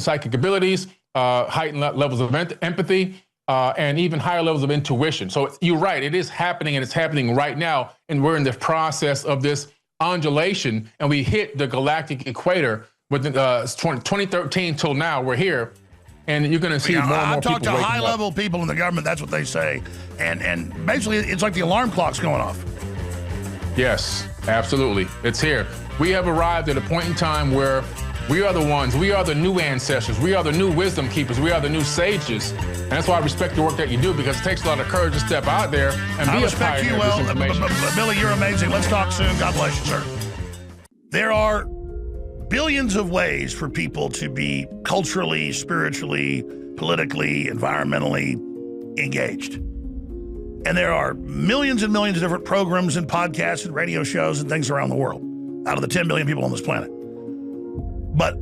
psychic abilities, heightened levels of empathy, and even higher levels of intuition. So you're right, it is happening, and it's happening right now. And we're in the process of this undulation, and we hit the galactic equator within 2013 till now. We're here. And you're going to see more and more I've talked to people high-level people in the government. That's what they say. And basically, it's like the alarm clock's going off. Yes, absolutely. It's here. We have arrived at a point in time where we are the ones. We are the new ancestors. We are the new wisdom keepers. We are the new sages. And that's why I respect the work that you do, because it takes a lot of courage to step out there and be a pioneer of this information. Billy, you're amazing. Let's talk soon. God bless you, sir. There are billions of ways for people to be culturally, spiritually, politically, environmentally engaged. And there are millions and millions of different programs and podcasts and radio shows and things around the world, out of the 10 billion people on this planet. But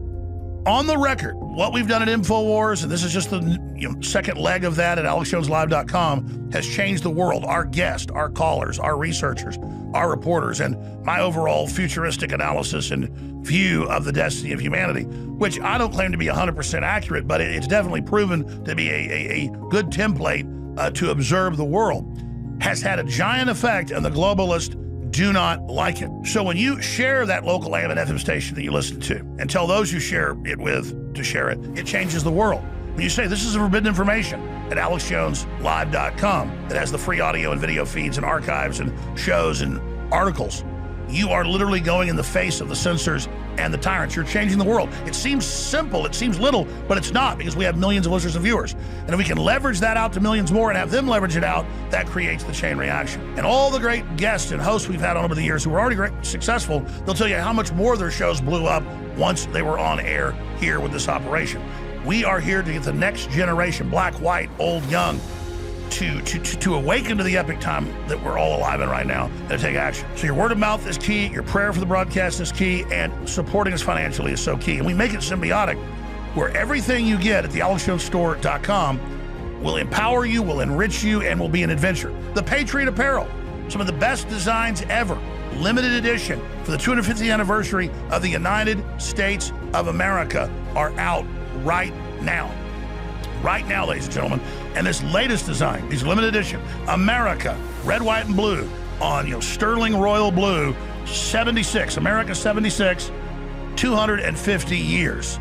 on the record, what we've done at InfoWars, and this is just the second leg of that at AlexJonesLive.com, has changed the world. Our guests, our callers, our researchers, our reporters, and my overall futuristic analysis and view of the destiny of humanity, which I don't claim to be 100% accurate, but it's definitely proven to be a good template to observe the world, has had a giant effect, and the globalists do not like it. So when you share that local AM and FM station that you listen to and tell those you share it with to share it, it changes the world. When you say this is forbidden information at AlexJonesLive.com that has the free audio and video feeds and archives and shows and articles, you are literally going in the face of the censors and the tyrants. You're changing the world. It seems simple, it seems little, but it's not, because we have millions of listeners and viewers. And if we can leverage that out to millions more and have them leverage it out, that creates the chain reaction. And all the great guests and hosts we've had on over the years who were already great, successful, they'll tell you how much more their shows blew up once they were on air here with this operation. We are here to get the next generation, black, white, old, young, to awaken to the epic time that we're all alive in right now and to take action. So your word of mouth is key, your prayer for the broadcast is key, and supporting us financially is so key. And we make it symbiotic, where everything you get at the AlexJonesStore.com will empower you, will enrich you, and will be an adventure. The Patriot Apparel, some of the best designs ever, limited edition for the 250th anniversary of the United States of America, are out right now. Right now, ladies and gentlemen. And this latest design, these limited edition, America, red, white, and blue on sterling royal blue, 76, America 76, 250 years.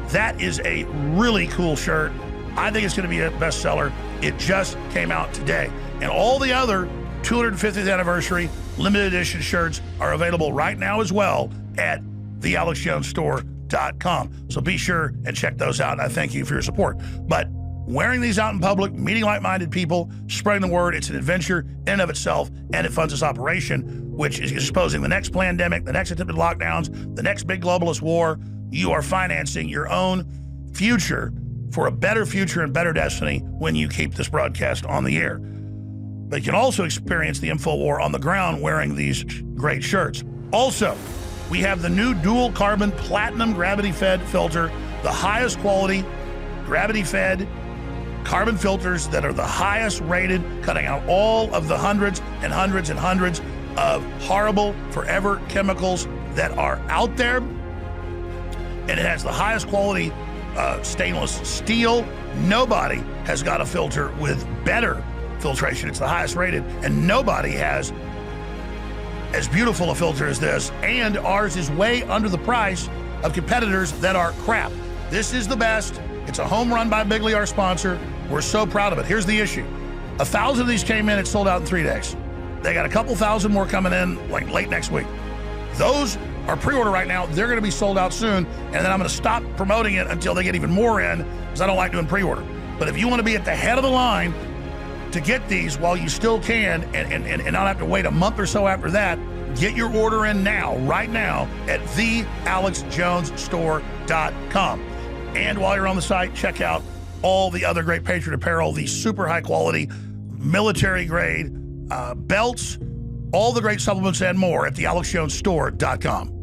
That is a really cool shirt. I think it's going to be a bestseller. It just came out today. And all the other 250th anniversary limited edition shirts are available right now as well at thealexjonesstore.com. So be sure and check those out. And I thank you for your support. But wearing these out in public, meeting like-minded people, spreading the word, it's an adventure in and of itself, and it funds this operation, which is exposing the next pandemic, the next attempted lockdowns, the next big globalist war. You are financing your own future for a better future and better destiny when you keep this broadcast on the air. But you can also experience the info war on the ground wearing these great shirts. Also, we have the new dual carbon platinum gravity-fed filter, the highest quality gravity-fed carbon filters that are the highest rated, cutting out all of the hundreds and hundreds and hundreds of horrible forever chemicals that are out there. And it has the highest quality stainless steel. Nobody has got a filter with better filtration. It's the highest rated, and nobody has as beautiful a filter as this, and ours is way under the price of competitors that are crap. This is the best. It's a home run by Bigley, our sponsor. We're so proud of it. Here's the issue. 1,000 of these came in, it sold out in 3 days. They got a couple thousand more coming in like late next week. Those are pre-order right now. They're gonna be sold out soon, and then I'm gonna stop promoting it until they get even more in, because I don't like doing pre-order. But if you wanna be at the head of the line to get these while you still can and not have to wait a month or so after that, Get your order in now, right now, at thealexjonesstore.com. And while you're on the site, check out all the other great Patriot apparel, the super high quality, military grade belts, all the great supplements and more at thealexjonesstore.com.